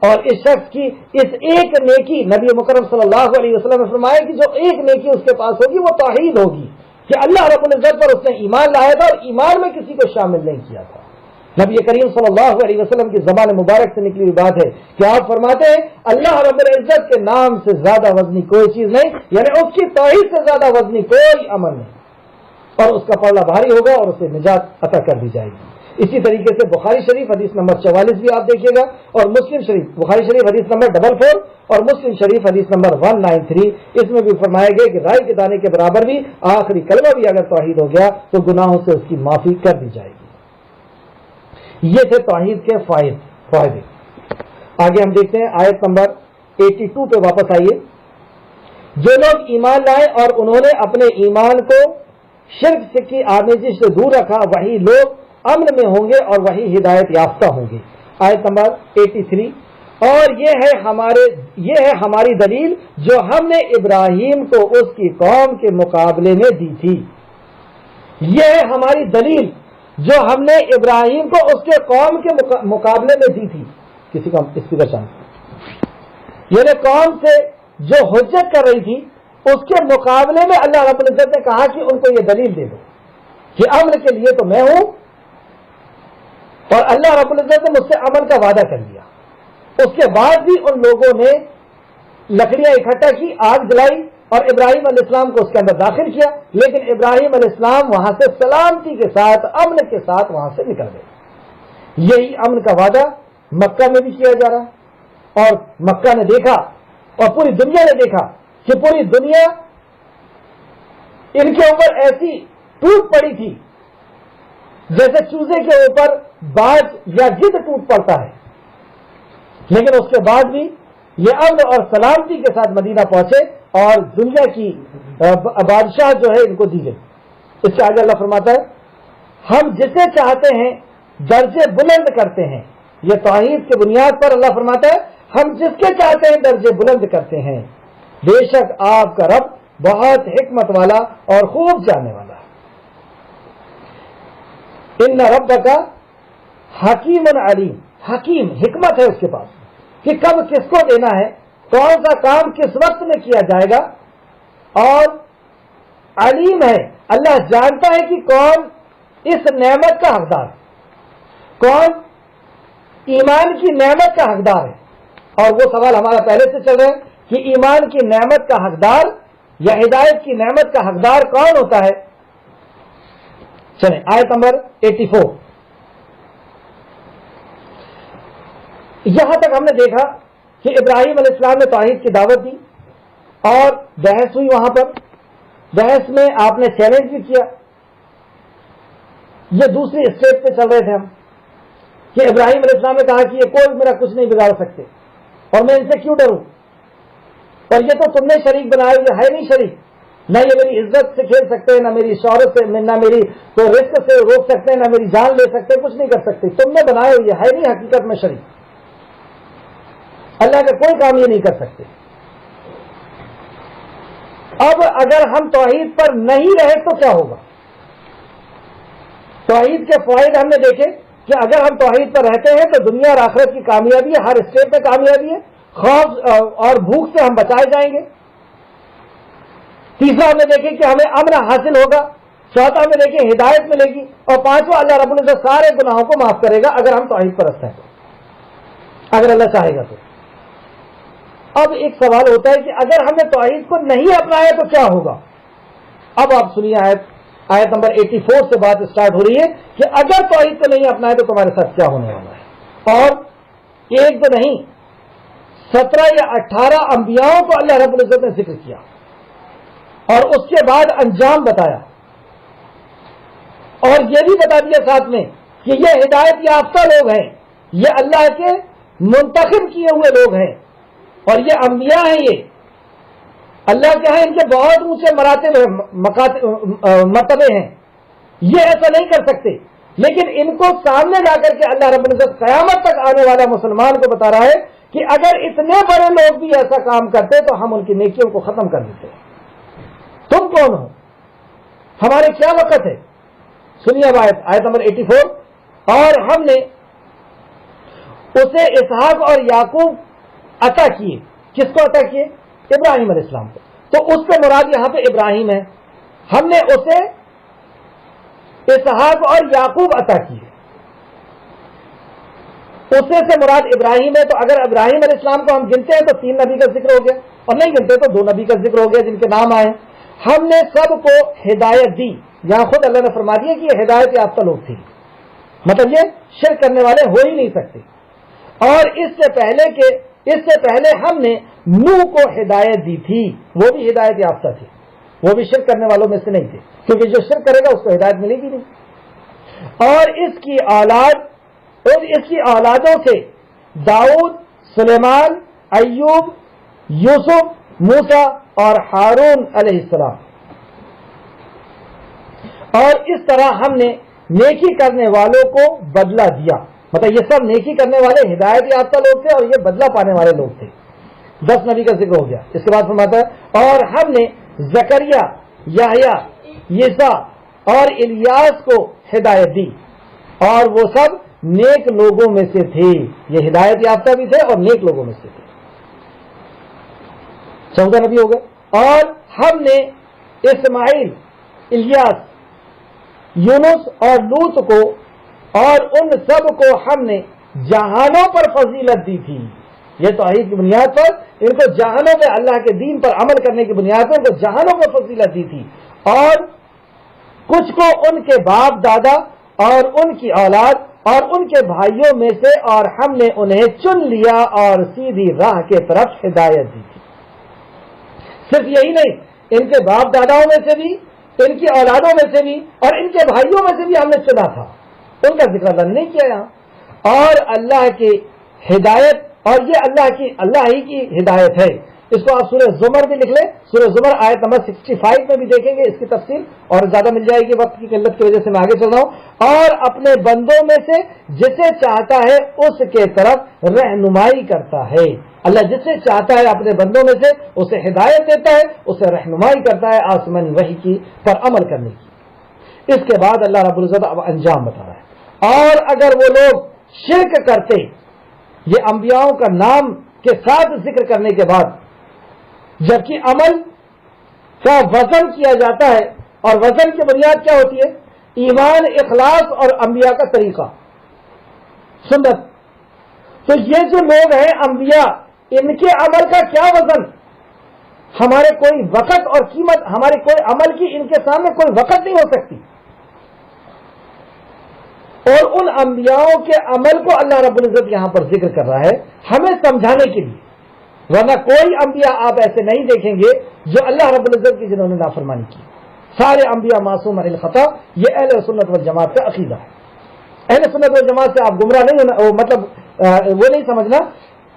اور اس شخص کی اس ایک نیکی، نبی مکرم صلی اللہ علیہ وسلم نے فرمایا کہ جو ایک نیکی اس کے پاس ہوگی وہ توحید ہوگی کہ اللہ رب العزت پر اس نے ایمان لایا تھا اور ایمان میں کسی کو شامل نہیں کیا تھا۔ نبی کریم صلی اللہ علیہ وسلم کی زبان مبارک سے نکلی ہوئی بات ہے کہ آپ فرماتے ہیں اللہ رب العزت کے نام سے زیادہ وزنی کوئی چیز نہیں، یعنی اس کی توحید سے زیادہ وزنی کوئی عمل نہیں، اور اس کا پلڑا بھاری ہوگا اور اسے نجات عطا کر دی جائے گی۔ اسی طریقے سے بخاری شریف حدیث نمبر 44 بھی آپ دیکھیے گا، اور مسلم شریف، بخاری شریف حدیث نمبر 44 اور مسلم شریف حدیث نمبر 193، اس میں بھی فرمایا گیا کہ رائے کے دانے کے برابر بھی آخری کلمہ بھی اگر توحید ہو گیا تو گناہوں سے اس کی معافی کر دی جائے گی۔ یہ تھے توحید کے فائدے۔ آگے ہم دیکھتے ہیں آیت نمبر 82 پہ واپس آئیے۔ جو لوگ ایمان لائے اور انہوں نے اپنے ایمان کو شرک کی آمیزش سے دور رکھا، وہی لوگ امن میں ہوں گے اور وہی ہدایت یافتہ ہوں گے۔ آیت نمبر 83، اور یہ ہے ہماری دلیل جو ہم نے ابراہیم کو اس کی قوم کے مقابلے میں دی تھی۔ یہ ہے ہماری دلیل جو ہم نے ابراہیم کو اس کے قوم کے مقابلے میں دی تھی۔ کسی کا اسپیکر چاہیے، یعنی قوم سے جو حجت کر رہی تھی اس کے مقابلے میں اللہ رب العزت نے کہا کہ ان کو یہ دلیل دے دو کہ امن کے لیے تو میں ہوں، اور اللہ رب العزت نے مجھ سے امن کا وعدہ کر لیا۔ اس کے بعد بھی ان لوگوں نے لکڑیاں اکٹھا کی، آگ جلائی اور ابراہیم علیہ السلام کو اس کے اندر داخل کیا، لیکن ابراہیم علیہ السلام وہاں سے سلامتی کے ساتھ، امن کے ساتھ وہاں سے نکل گئے۔ یہی امن کا وعدہ مکہ میں بھی کیا جا رہا، اور مکہ نے دیکھا اور پوری دنیا نے دیکھا کہ پوری دنیا ان کے اوپر ایسی ٹوٹ پڑی تھی جیسے چوزے کے اوپر باج یا گدھ ٹوٹ پڑتا ہے، لیکن اس کے بعد بھی یہ امن اور سلامتی کے ساتھ مدینہ پہنچے اور دنیا کی بادشاہ جو ہے ان کو دی گئی۔ اس سے آگے اللہ فرماتا ہے ہم جسے چاہتے ہیں درجے بلند کرتے ہیں۔ یہ توحید کی بنیاد پر اللہ فرماتا ہے ہم جس کے چاہتے ہیں درجے بلند کرتے ہیں، بے شک آپ کا رب بہت حکمت والا اور خوب جاننے والا ہے۔ ان ربک حکیم علیم، حکیم حکمت ہے اس کے پاس کہ کب کس کو دینا ہے، کون سا کام کس وقت میں کیا جائے گا، اور علیم ہے، اللہ جانتا ہے کہ کون اس نعمت کا حقدار ہے، کون ایمان کی نعمت کا حقدار ہے۔ اور وہ سوال ہمارا پہلے سے چل رہا ہے کہ ایمان کی نعمت کا حقدار یا ہدایت کی نعمت کا حقدار کون ہوتا ہے۔ چلیں آیت نمبر 84، یہاں تک ہم نے دیکھا کہ ابراہیم علیہ السلام نے توحید کی دعوت دی اور بحث ہوئی، وہاں پر بحث میں آپ نے چیلنج بھی کیا۔ یہ دوسری اسٹیپ پہ چل رہے تھے ہم کہ ابراہیم علیہ السلام نے کہا کہ یہ کوئی میرا کچھ نہیں بگاڑ سکتے اور میں ان سے کیوں ڈروں، اور یہ تو تم نے شریک بنایا، یہ ہے نہیں شریک، نہ یہ میری عزت سے کھیل سکتے ہیں، نہ میری شہرت سے، نہ میری کوئی رزق سے روک سکتے ہیں، نہ میری جان لے سکتے، کچھ نہیں کر سکتے، تم نے بنائے ہوئے، یہ ہے نہیں حقیقت میں شریک، اللہ کا کوئی کام یہ نہیں کر سکتے۔ اب اگر ہم توحید پر نہیں رہے تو کیا ہوگا؟ توحید کے فوائد ہم نے دیکھے کہ اگر ہم توحید پر رہتے ہیں تو دنیا اور آخرت کی کامیابی ہے، ہر اسٹیپ پہ کامیابی ہے، خوف اور بھوک سے ہم بچائے جائیں گے۔ تیسرا ہم نے دیکھے کہ ہمیں امن حاصل ہوگا، چوتھا ہمیں دیکھے ہدایت ملے گی، اور پانچواں اللہ رب العزت سارے گناہوں کو معاف کرے گا اگر ہم توحید پرست ہیں تو، اگر اللہ چاہے گا تو۔ اب ایک سوال ہوتا ہے کہ اگر ہم نے توحید کو نہیں اپنایا تو کیا ہوگا؟ اب آپ سنیے آیت نمبر 84 سے بات اسٹارٹ ہو رہی ہے کہ اگر توحید کو نہیں اپنایا تو تمہارے ساتھ کیا ہونے والا ہے۔ اور ایک تو نہیں 17 یا 18 انبیاءوں کو اللہ رب العزت نے ذکر کیا اور اس کے بعد انجام بتایا، اور یہ بھی بتا دیا ساتھ میں کہ یہ ہدایت یافتہ لوگ ہیں، یہ اللہ کے منتخب کیے ہوئے لوگ ہیں، اور یہ انبیاء ہیں، یہ اللہ کے ہیں، ان کے بہت اونچے مرتبے ہیں، یہ ایسا نہیں کر سکتے، لیکن ان کو سامنے لا کر کے اللہ رب العزت قیامت تک آنے والا مسلمان کو بتا رہا ہے کہ اگر اتنے بڑے لوگ بھی ایسا کام کرتے تو ہم ان کی نیکیوں کو ختم کر دیتے۔ تم کون ہو؟ ہمارے کیا وقت ہے؟ سنیے اب آیت نمبر 84، اور ہم نے اسے اسحاق اور یعقوب عطا کیے۔ کس کو عطا کیے؟ ابراہیم علیہ السلام کو۔ تو اس سے مراد یہاں پہ ابراہیم ہے، ہم نے اسے اسحاق اور یعقوب عطا کیے، اسے سے مراد ابراہیم ہے۔ تو اگر ابراہیم علیہ السلام کو ہم گنتے ہیں تو 3 نبی کا ذکر ہو گیا، اور نہیں گنتے تو 2 نبی کا ذکر ہو گیا جن کے نام آئے۔ ہم نے سب کو ہدایت دی، یہاں خود اللہ نے فرما دیا کہ یہ ہدایت یافتہ لوگ تھے، مطلب یہ شرک کرنے والے ہو ہی نہیں سکتے. اور اس سے پہلے ہم نے نوح کو ہدایت دی تھی، وہ بھی ہدایت یافتہ تھے، وہ بھی شرک کرنے والوں میں سے نہیں تھے، کیونکہ جو شرک کرے گا اس کو ہدایت ملے گی نہیں. اور اس کی اولادوں سے داؤد، سلیمان، ایوب، یوسف، موسیٰ اور ہارون علیہ السلام. اور اس طرح ہم نے نیکی کرنے والوں کو بدلہ دیا. مطلب یہ سب نیکی کرنے والے ہدایت یافتہ لوگ تھے اور یہ بدلہ پانے والے لوگ تھے. 10 نبی کا ذکر ہو گیا. اس کے بعد فرماتا ہے اور ہم نے زکریا، یحییٰ، عیسیٰ اور الیاس کو ہدایت دی اور وہ سب نیک لوگوں میں سے تھے. یہ ہدایت یافتہ بھی تھے اور نیک لوگوں میں سے تھے. 14 نبی ہو گئے. اور ہم نے اسماعیل، الیاس، یونس اور لوط کو اور ان سب کو ہم نے جہانوں پر فضیلت دی تھی. یہ توحید کی بنیاد پر ان کو جہانوں پہ اللہ کے دین پر عمل کرنے کی بنیاد پر ان کو جہانوں پر فضیلت دی تھی. اور کچھ کو ان کے باپ دادا اور ان کی اولاد اور ان کے بھائیوں میں سے اور ہم نے انہیں چن لیا اور سیدھی راہ کے طرف ہدایت دی تھی. صرف یہی نہیں، ان کے باپ داداؤں میں سے بھی، ان کی اولادوں میں سے بھی اور ان کے بھائیوں میں سے بھی ہم نے چنا تھا. ان کا ذکر اللہ نے نہیں کیا یہاں. اور اللہ کی ہدایت، اور یہ اللہ ہی کی ہدایت ہے. اس کو آپ سورہ زمر بھی لکھ لیں. سورہ زمر آیت نمبر 65 میں بھی دیکھیں گے اس کی تفصیل، اور زیادہ مل جائے گی، وقت کی قلت کی وجہ سے میں آگے چل رہا ہوں. اور اپنے بندوں میں سے جسے چاہتا ہے اس کے طرف رہنمائی کرتا ہے. اللہ جسے چاہتا ہے اپنے بندوں میں سے اسے ہدایت دیتا ہے، اسے رہنمائی کرتا ہے آسمانی وحی کی پر عمل کرنے کی. اس کے بعد اللہ رب العزت اب انجام بتا رہا ہے. اور اگر وہ لوگ شرک کرتے، یہ انبیاؤں کا نام کے ساتھ ذکر کرنے کے بعد، جبکہ عمل کا وزن کیا جاتا ہے، اور وزن کی بنیاد کیا ہوتی ہے؟ ایمان، اخلاص اور انبیاء کا طریقہ، سنت. تو یہ جو لوگ ہیں انبیاء، ان کے عمل کا کیا وزن؟ ہمارے کوئی وقت اور قیمت، ہمارے کوئی عمل کی ان کے سامنے کوئی وقت نہیں ہو سکتی. اور ان انبیاؤں کے عمل کو اللہ رب العزت یہاں پر ذکر کر رہا ہے ہمیں سمجھانے کے لیے. ورنہ کوئی انبیاء آپ ایسے نہیں دیکھیں گے جو اللہ رب العزت کی جنہوں نے نافرمانی کی. سارے انبیاء معصوم عن الخطا. یہ اہل سنت والجماعت کا عقیدہ ہے. اہل سنت والجماعت سے آپ گمراہ نہیں ہونا، مطلب وہ نہیں سمجھنا.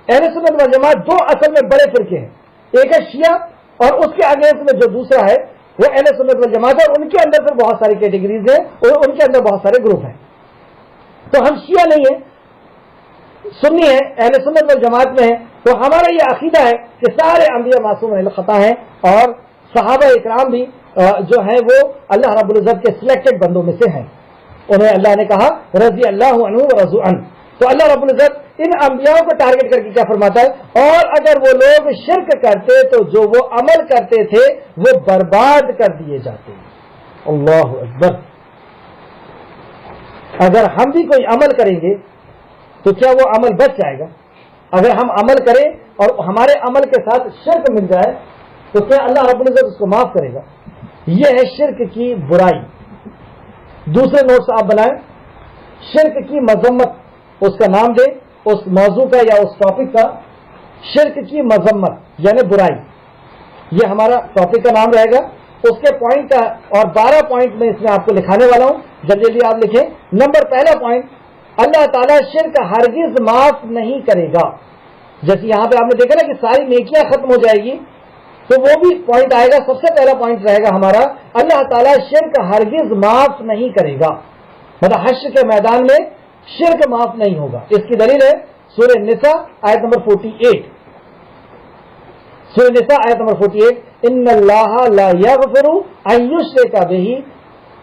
اہل سنت والجماعت دو اصل میں بڑے فرقے ہیں. ایک ہے شیعہ، اور اس کے اگینسٹ میں جو دوسرا ہے وہ اہل سنت والجماعت ہے. اور ان کے اندر پھر بہت ساری کیٹیگریز ہیں اور ان کے اندر بہت سارے گروپ ہیں. تو ہم شیعہ نہیں ہیں، سنی ہیں، اہل سنت والجماعت میں ہیں. تو ہمارا یہ عقیدہ ہے کہ سارے انبیاء معصوم عن الخطا ہیں، اور صحابہ اکرام بھی جو ہیں وہ اللہ رب العزت کے سلیکٹڈ بندوں میں سے ہیں. انہیں اللہ نے کہا رضی اللہ عنہ ورضوا عنہ. تو اللہ رب العزت ان انبیاء کو ٹارگٹ کر کے کیا فرماتا ہے؟ اور اگر وہ لوگ شرک کرتے تو جو وہ عمل کرتے تھے وہ برباد کر دیے جاتے. اللہ اکبر. اگر ہم بھی کوئی عمل کریں گے تو کیا وہ عمل بچ جائے گا؟ اگر ہم عمل کریں اور ہمارے عمل کے ساتھ شرک مل جائے تو کیا اللہ رب العزت اس کو معاف کرے گا؟ یہ ہے شرک کی برائی. دوسرے نوٹس آپ بنائیں. شرک کی مذمت، اس کا نام دیں اس موضوع کا یا اس ٹاپک کا. شرک کی مذمت یعنی برائی، یہ ہمارا ٹاپک کا نام رہے گا. اس کے پوائنٹ اور 12 پوائنٹ میں اس میں آپ کو لکھانے والا ہوں. جلدی آپ لکھیں. پہلا پوائنٹ، اللہ تعالیٰ شرک ہرگز معاف نہیں کرے گا. جیسے یہاں پہ آپ نے دیکھا نا کہ ساری نیکیاں ختم ہو جائے گی، تو وہ بھی پوائنٹ آئے گا. سب سے پہلا پوائنٹ رہے گا ہمارا، اللہ تعالیٰ شرک ہرگز معاف نہیں کرے گا. مطلب حشر کے میدان میں شرک معاف نہیں ہوگا. اس کی دلیل ہے سورہ نساء آیت نمبر 48. سورہ نساء آیت نمبر 48، ان اللہ لا یغفر ان یشرک بہ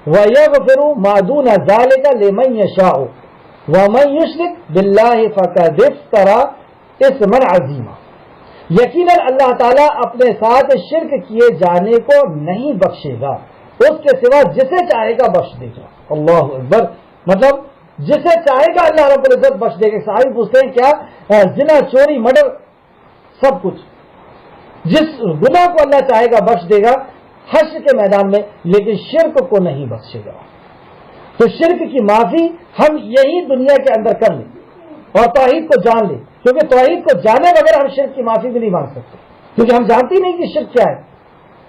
ویغفر ما دون ذلک لمن یشاء ومن یشرک باللہ فقد افتری اثما عظیما. یقیناً اللہ تعالیٰ اپنے ساتھ شرک کیے جانے کو نہیں بخشے گا، اس کے سوا جسے چاہے گا بخش دے گا. اللہ اکبر. مطلب جسے چاہے گا اللہ رب العزت بخش دے گا. صحابی پوچھتے ہیں کیا زنا، چوری، مرڈر، سب کچھ، جس گناہ کو اللہ چاہے گا بخش دے گا حشر کے میدان میں، لیکن شرک کو نہیں بخشے گا. تو شرک کی معافی ہم یہی دنیا کے اندر کر لیں اور توحید کو جان لیں، کیونکہ توحید کو جانے بغیر ہم شرک کی معافی بھی نہیں مانگ سکتے، کیونکہ ہم جانتے نہیں کہ شرک کیا ہے۔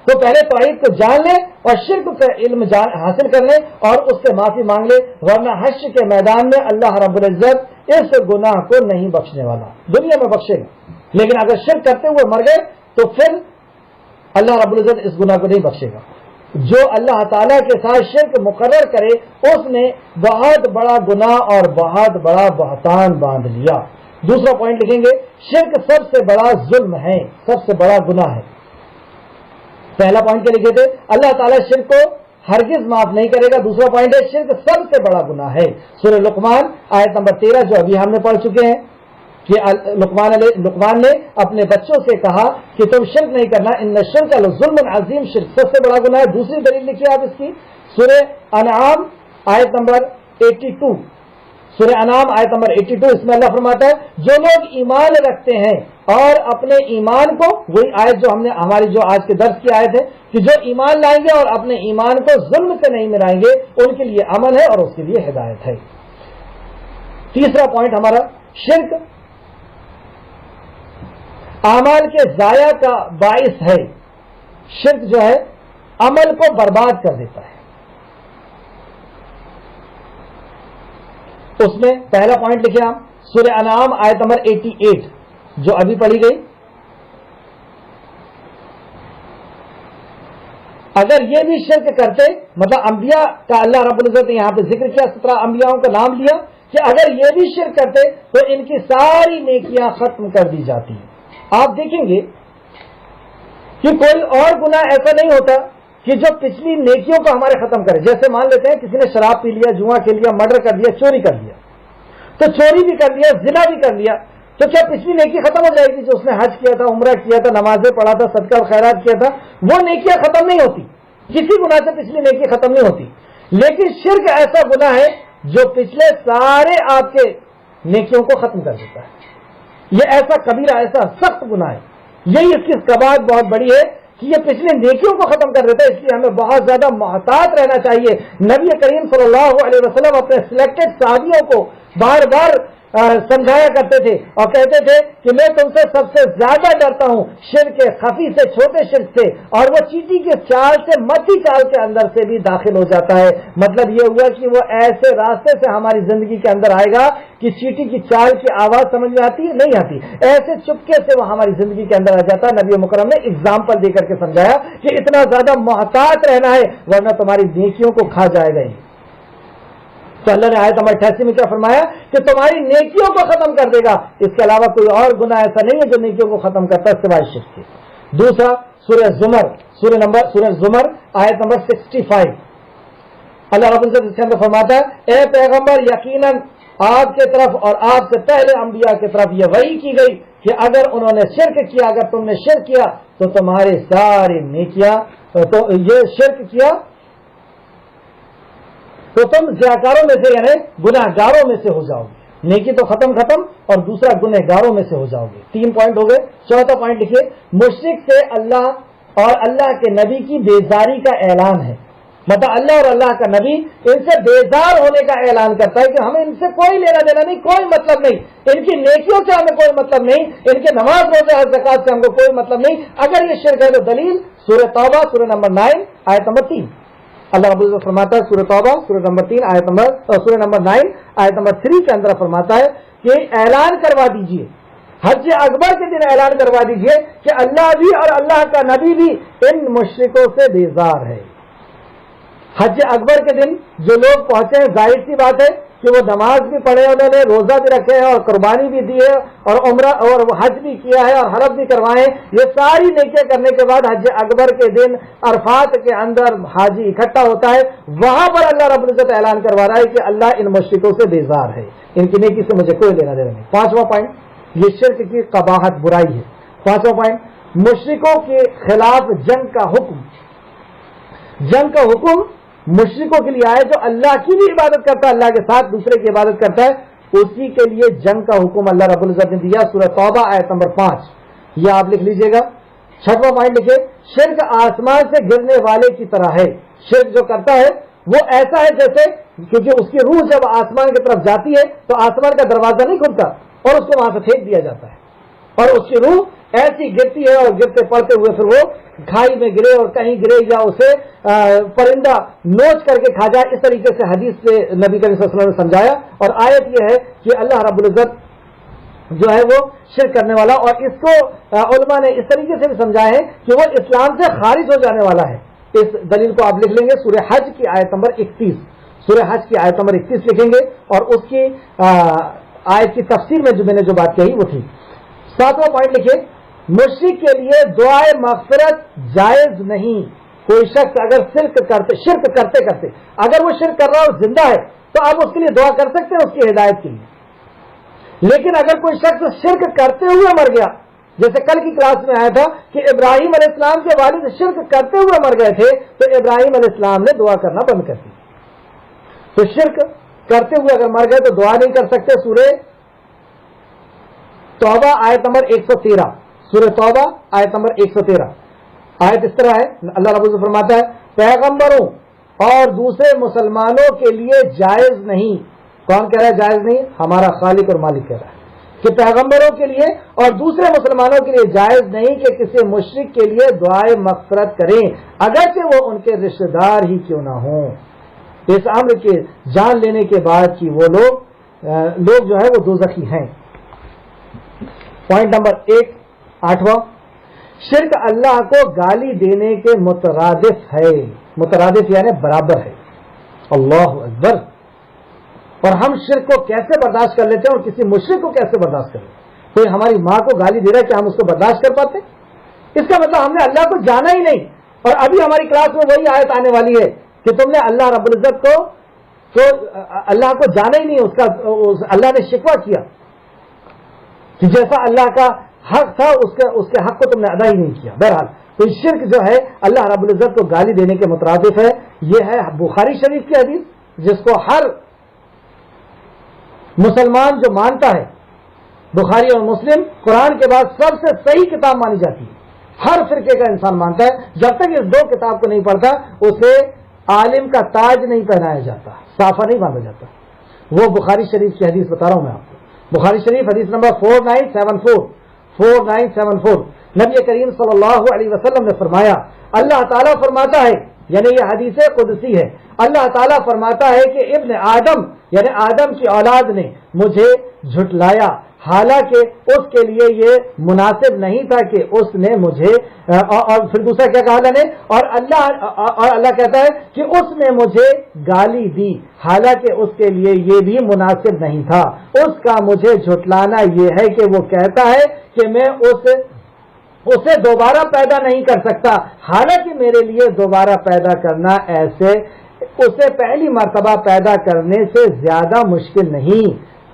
تو پہلے توحید کو جان لیں اور شرک کا علم حاصل کر لیں اور اس سے معافی مانگ لیں، ورنہ حشر کے میدان میں اللہ رب العزت اس گناہ کو نہیں بخشنے والا، دنیا میں بخشے گا، لیکن اگر شرک کرتے ہوئے مر گئے تو پھر اللہ رب العزت اس گناہ کو نہیں بخشے گا۔ جو اللہ تعالیٰ کے ساتھ شرک مقرر کرے اس نے بہت بڑا گناہ اور بہت بڑا بہتان باندھ لیا۔ دوسرا پوائنٹ لکھیں گے، شرک سب سے بڑا ظلم ہے، سب سے بڑا گناہ ہے۔ پہلا پوائنٹ کیا لکھے تھے؟ اللہ تعالیٰ شرک کو ہرگز معاف نہیں کرے گا۔ دوسرا پوائنٹ ہے شرک سب سے بڑا گناہ ہے۔ سورہ لقمان آیت نمبر 13 جو ابھی ہم نے پڑھ چکے ہیں کہ لقمان نے اپنے بچوں سے کہا کہ تم شرک نہیں کرنا، ان الشرک لظلم عظیم، شرک سب سے بڑا گناہ ہے۔ دوسری دلیل لکھیے آپ اس کی، سورہ انعام آیت نمبر 82، سورہ انعام آیت نمبر 82، اس میں اللہ فرماتا ہے جو لوگ ایمان رکھتے ہیں اور اپنے ایمان کو، وہی آیت جو ہم نے ہماری جو آج کے درس کی آیت ہے کہ جو ایمان لائیں گے اور اپنے ایمان کو ظلم سے نہیں ملائیں گے ان کے لیے امن ہے اور اس کے لیے ہدایت ہے۔ تیسرا پوائنٹ ہمارا، شرک اعمال کے ضائع کا باعث ہے۔ شرک جو ہے عمل کو برباد کر دیتا ہے۔ اس میں پہلا پوائنٹ لکھے آپ، سورہ انعام آیت نمبر 88 جو ابھی پڑھی گئی، اگر یہ بھی شرک کرتے، مطلب انبیاء کا اللہ رب العزت نے یہاں پہ ذکر کیا، 17 انبیاءوں کا نام لیا کہ اگر یہ بھی شرک کرتے تو ان کی ساری نیکیاں ختم کر دی جاتی ہیں۔ آپ دیکھیں گے کہ کوئی اور گناہ ایسا نہیں ہوتا کہ جو پچھلی نیکیوں کو ہمارے ختم کرے۔ جیسے مان لیتے ہیں کسی نے شراب پی لیا، جوا کھیل لیا، مرڈر کر دیا، چوری کر لیا، تو چوری بھی کر لیا، زنا بھی کر لیا، تو کیا پچھلی نیکی ختم ہو جائے گی؟ جو اس نے حج کیا تھا، عمرہ کیا تھا، نمازیں پڑھا تھا، صدقہ و خیرات کیا تھا، وہ نیکیاں ختم نہیں ہوتی، کسی گناہ سے پچھلی نیکی ختم نہیں ہوتی۔ لیکن شرک ایسا گناہ ہے جو پچھلے سارے آپ کے نیکیوں کو ختم کر دیتا ہے۔ یہ ایسا کبیرہ، ایسا سخت گناہ ہے، یہی اس کی قباحت بہت بڑی ہے کہ یہ پچھلے نیکیوں کو ختم کر دیتا ہے۔ اس لیے ہمیں بہت زیادہ محتاط رہنا چاہیے۔ نبی کریم صلی اللہ علیہ وسلم اپنے سلیکٹڈ صحابیوں کو بار بار سمجھایا کرتے تھے اور کہتے تھے کہ میں تم سے سب سے زیادہ ڈرتا ہوں شرک خفی سے، چھوٹے شرک سے، اور وہ چیٹی کی چال سے، مٹی چال کے اندر سے بھی داخل ہو جاتا ہے۔ مطلب یہ ہوا کہ وہ ایسے راستے سے ہماری زندگی کے اندر آئے گا کہ چیٹی کی چال کی آواز سمجھ میں آتی ہے نہیں آتی، ایسے چپکے سے وہ ہماری زندگی کے اندر آ جاتا ہے۔ نبی مکرم نے اگزامپل دے کر کے سمجھایا کہ اتنا زیادہ محتاط رہنا ہے ورنہ تمہاری نیکیوں کو کھا جائے گا۔ تو اللہ نے آیت نمبر 88 میں کیا فرمایا کہ تمہاری نیکیوں کو ختم کر دے گا، اس کے علاوہ کوئی اور گناہ ایسا نہیں ہے جو نیکیوں کو ختم کرتا ہے سوائے شرک کے۔ دوسرا سورہ زمر آیت نمبر 65، اللہ رب العزت اس کے اندر فرماتا ہے اے پیغمبر یقیناً آپ کے طرف اور آپ سے پہلے انبیاء کی طرف یہ وحی کی گئی کہ اگر انہوں نے شرک کیا، اگر تم نے شرک کیا تو تمہارے ساری نیکیاں، تو یہ شرک کیا تو تم زیاکاروں میں سے یعنی گناہ گاروں میں سے ہو جاؤ گے۔ نیکی تو ختم اور دوسرا گناہ گاروں میں سے ہو جاؤ گے۔ 3 پوائنٹ ہو گئے۔ چوتھا پوائنٹ لکھیے، مشرک سے اللہ اور اللہ کے نبی کی بیزاری کا اعلان ہے۔ مطلب اللہ اور اللہ کا نبی ان سے بیزار ہونے کا اعلان کرتا ہے کہ ہمیں ان سے کوئی لینا دینا نہیں، کوئی مطلب نہیں، ان کی نیکیوں سے ہمیں کوئی مطلب نہیں، ان کے نماز روزہ اور زکات سے ہم کو کوئی مطلب نہیں۔ اگر یہ شرک ہے تو دلیل سورہ توبہ سورہ نمبر 9 آیت نمبر 3، اللہ رب العزت فرماتا ہے سورہ توبہ سورہ نمبر 3 سورہ نمبر 9 آیت نمبر 3 کے اندر فرماتا ہے کہ اعلان کروا دیجئے، حج اکبر کے دن اعلان کروا دیجئے کہ اللہ بھی اور اللہ کا نبی بھی ان مشرکوں سے بیزار ہے۔ حج اکبر کے دن جو لوگ پہنچے ہیں، ظاہر سی بات ہے کہ وہ نماز بھی پڑھے، انہوں نے روزہ بھی رکھے ہیں اور قربانی بھی دی ہے اور عمرہ اور حج بھی کیا ہے اور حرم بھی کروائے ہیں۔ یہ ساری نیکیاں کرنے کے بعد حج اکبر کے دن عرفات کے اندر حاجی اکٹھا ہوتا ہے، وہاں پر اللہ رب العزت اعلان کروا رہا ہے کہ اللہ ان مشرکوں سے بیزار ہے، ان کی نیکی سے مجھے کوئی لینا دینا نہیں۔ 5واں پوائنٹ، یہ شرک کی قباحت، برائی ہے۔ 5واں پوائنٹ، مشرکوں کے خلاف جنگ کا حکم۔ جنگ کا حکم مشرکوں کے لیے آئے جو اللہ کی بھی عبادت کرتا ہے، اللہ کے ساتھ دوسرے کی عبادت کرتا ہے، اسی کے لیے جنگ کا حکم اللہ رب العزت نے دیا۔ سورہ توبہ آیت نمبر 5، یہ آپ لکھ لیجئے گا۔ 6واں پوائنٹ لکھے، شرک آسمان سے گرنے والے کی طرح ہے۔ شرک جو کرتا ہے وہ ایسا ہے جیسے کیونکہ اس کی روح جب آسمان کی طرف جاتی ہے تو آسمان کا دروازہ نہیں کھلتا اور اس کو وہاں سے پھینک دیا جاتا ہے اور اس کی روح ایسی گرتی ہے اور گرتے پڑتے ہوئے پھر وہ کھائی میں گرے اور کہیں گرے یا اسے پرندہ نوچ کر کے کھا جائے. اس طریقے سے حدیث سے نبی کریم صلی اللہ علیہ وسلم نے سمجھایا. اور آیت یہ ہے کہ اللہ رب العزت جو ہے وہ شرک کرنے والا, اور اس کو علماء نے اس طریقے سے بھی سمجھایا ہے کہ وہ اسلام سے خارج ہو جانے والا ہے. اس دلیل کو آپ لکھ لیں گے سورہ حج کی آیت نمبر 31, سورہ حج کی آیت نمبر 31 لکھیں گے اور اس کی آیت کی تفسیر میں جو میں نے جو بات کہی وہ تھی. 7واں پوائنٹ لکھیں, مشرک کے لیے دعائے مغفرت جائز نہیں. کوئی شخص اگر شرک کرتے اگر وہ شرک کر رہا ہے اور زندہ ہے تو آپ اس کے لیے دعا کر سکتے ہیں اس کی ہدایت کے لیے. لیکن اگر کوئی شخص شرک کرتے ہوئے مر گیا, جیسے کل کی کلاس میں آیا تھا کہ ابراہیم علیہ السلام کے والد شرک کرتے ہوئے مر گئے تھے تو ابراہیم علیہ السلام نے دعا کرنا بند کر دی. تو شرک کرتے ہوئے اگر مر گئے تو دعا نہیں کر سکتے. سورہ توبہ آیت نمبر 113, سورہ توبہ آیت نمبر 113 آیت اس طرح ہے, اللہ رب العزت فرماتا ہے پیغمبروں اور دوسرے مسلمانوں کے لیے جائز نہیں. کون کہہ رہا ہے جائز نہیں؟ ہمارا خالق اور مالک کہہ رہا ہے کہ پیغمبروں کے لیے اور دوسرے مسلمانوں کے لیے جائز نہیں کہ کسی مشرک کے لیے دعائے مغفرت کریں اگرچہ وہ ان کے رشتہ دار ہی کیوں نہ ہوں. اس امر کے جان لینے کے بعد کہ وہ لوگ جو ہے وہ دوزخی ہیں. پوائنٹ نمبر 8واں, شرک اللہ کو گالی دینے کے مترادف ہے. مترادف یعنی برابر ہے. اللہ اکبر. اور ہم شرک کو کیسے برداشت کر لیتے ہیں اور کسی مشرک کو کیسے برداشت کر لیتے ہیں؟ کوئی ہماری ماں کو گالی دے رہا ہے کہ ہم اس کو برداشت کر پاتے؟ اس کا مطلب ہم نے اللہ کو جانا ہی نہیں. اور ابھی ہماری کلاس میں وہی آیت آنے والی ہے کہ تم نے اللہ رب العزت کو تو اللہ کو جانا ہی نہیں. اللہ نے شکوہ کیا کہ جیسا اللہ کا حق تھا اس کے حق کو تم نے ادا ہی نہیں کیا. بہرحال تو شرک جو ہے اللہ رب العزت کو گالی دینے کے مترادف ہے. یہ ہے بخاری شریف کی حدیث جس کو ہر مسلمان جو مانتا ہے, بخاری اور مسلم قرآن کے بعد سب سے صحیح کتاب مانی جاتی ہے. ہر فرقے کا انسان مانتا ہے. جب تک اس 2 کتاب کو نہیں پڑھتا اسے عالم کا تاج نہیں پہنایا جاتا, صافہ نہیں باندھا جاتا. وہ بخاری شریف کی حدیث بتا رہا ہوں میں آپ کو. بخاری شریف حدیث نمبر 4974 نبی کریم صلی اللہ علیہ وسلم نے فرمایا, اللہ تعالیٰ فرماتا ہے, یعنی یہ حدیث قدسی ہے, اللہ تعالیٰ فرماتا ہے کہ ابن آدم یعنی آدم کی اولاد نے مجھے جھٹلایا, حالانکہ اس کے لیے یہ مناسب نہیں تھا کہ اس نے مجھے اور پھر دوسرا کیا کہا اللہ نے, اور اللہ کہتا ہے کہ اس نے مجھے گالی دی حالانکہ اس کے لیے یہ بھی مناسب نہیں تھا. اس کا مجھے جھٹلانا یہ ہے کہ وہ کہتا ہے کہ میں اسے دوبارہ پیدا نہیں کر سکتا, حالانکہ میرے لیے دوبارہ پیدا کرنا ایسے اسے پہلی مرتبہ پیدا کرنے سے زیادہ مشکل نہیں.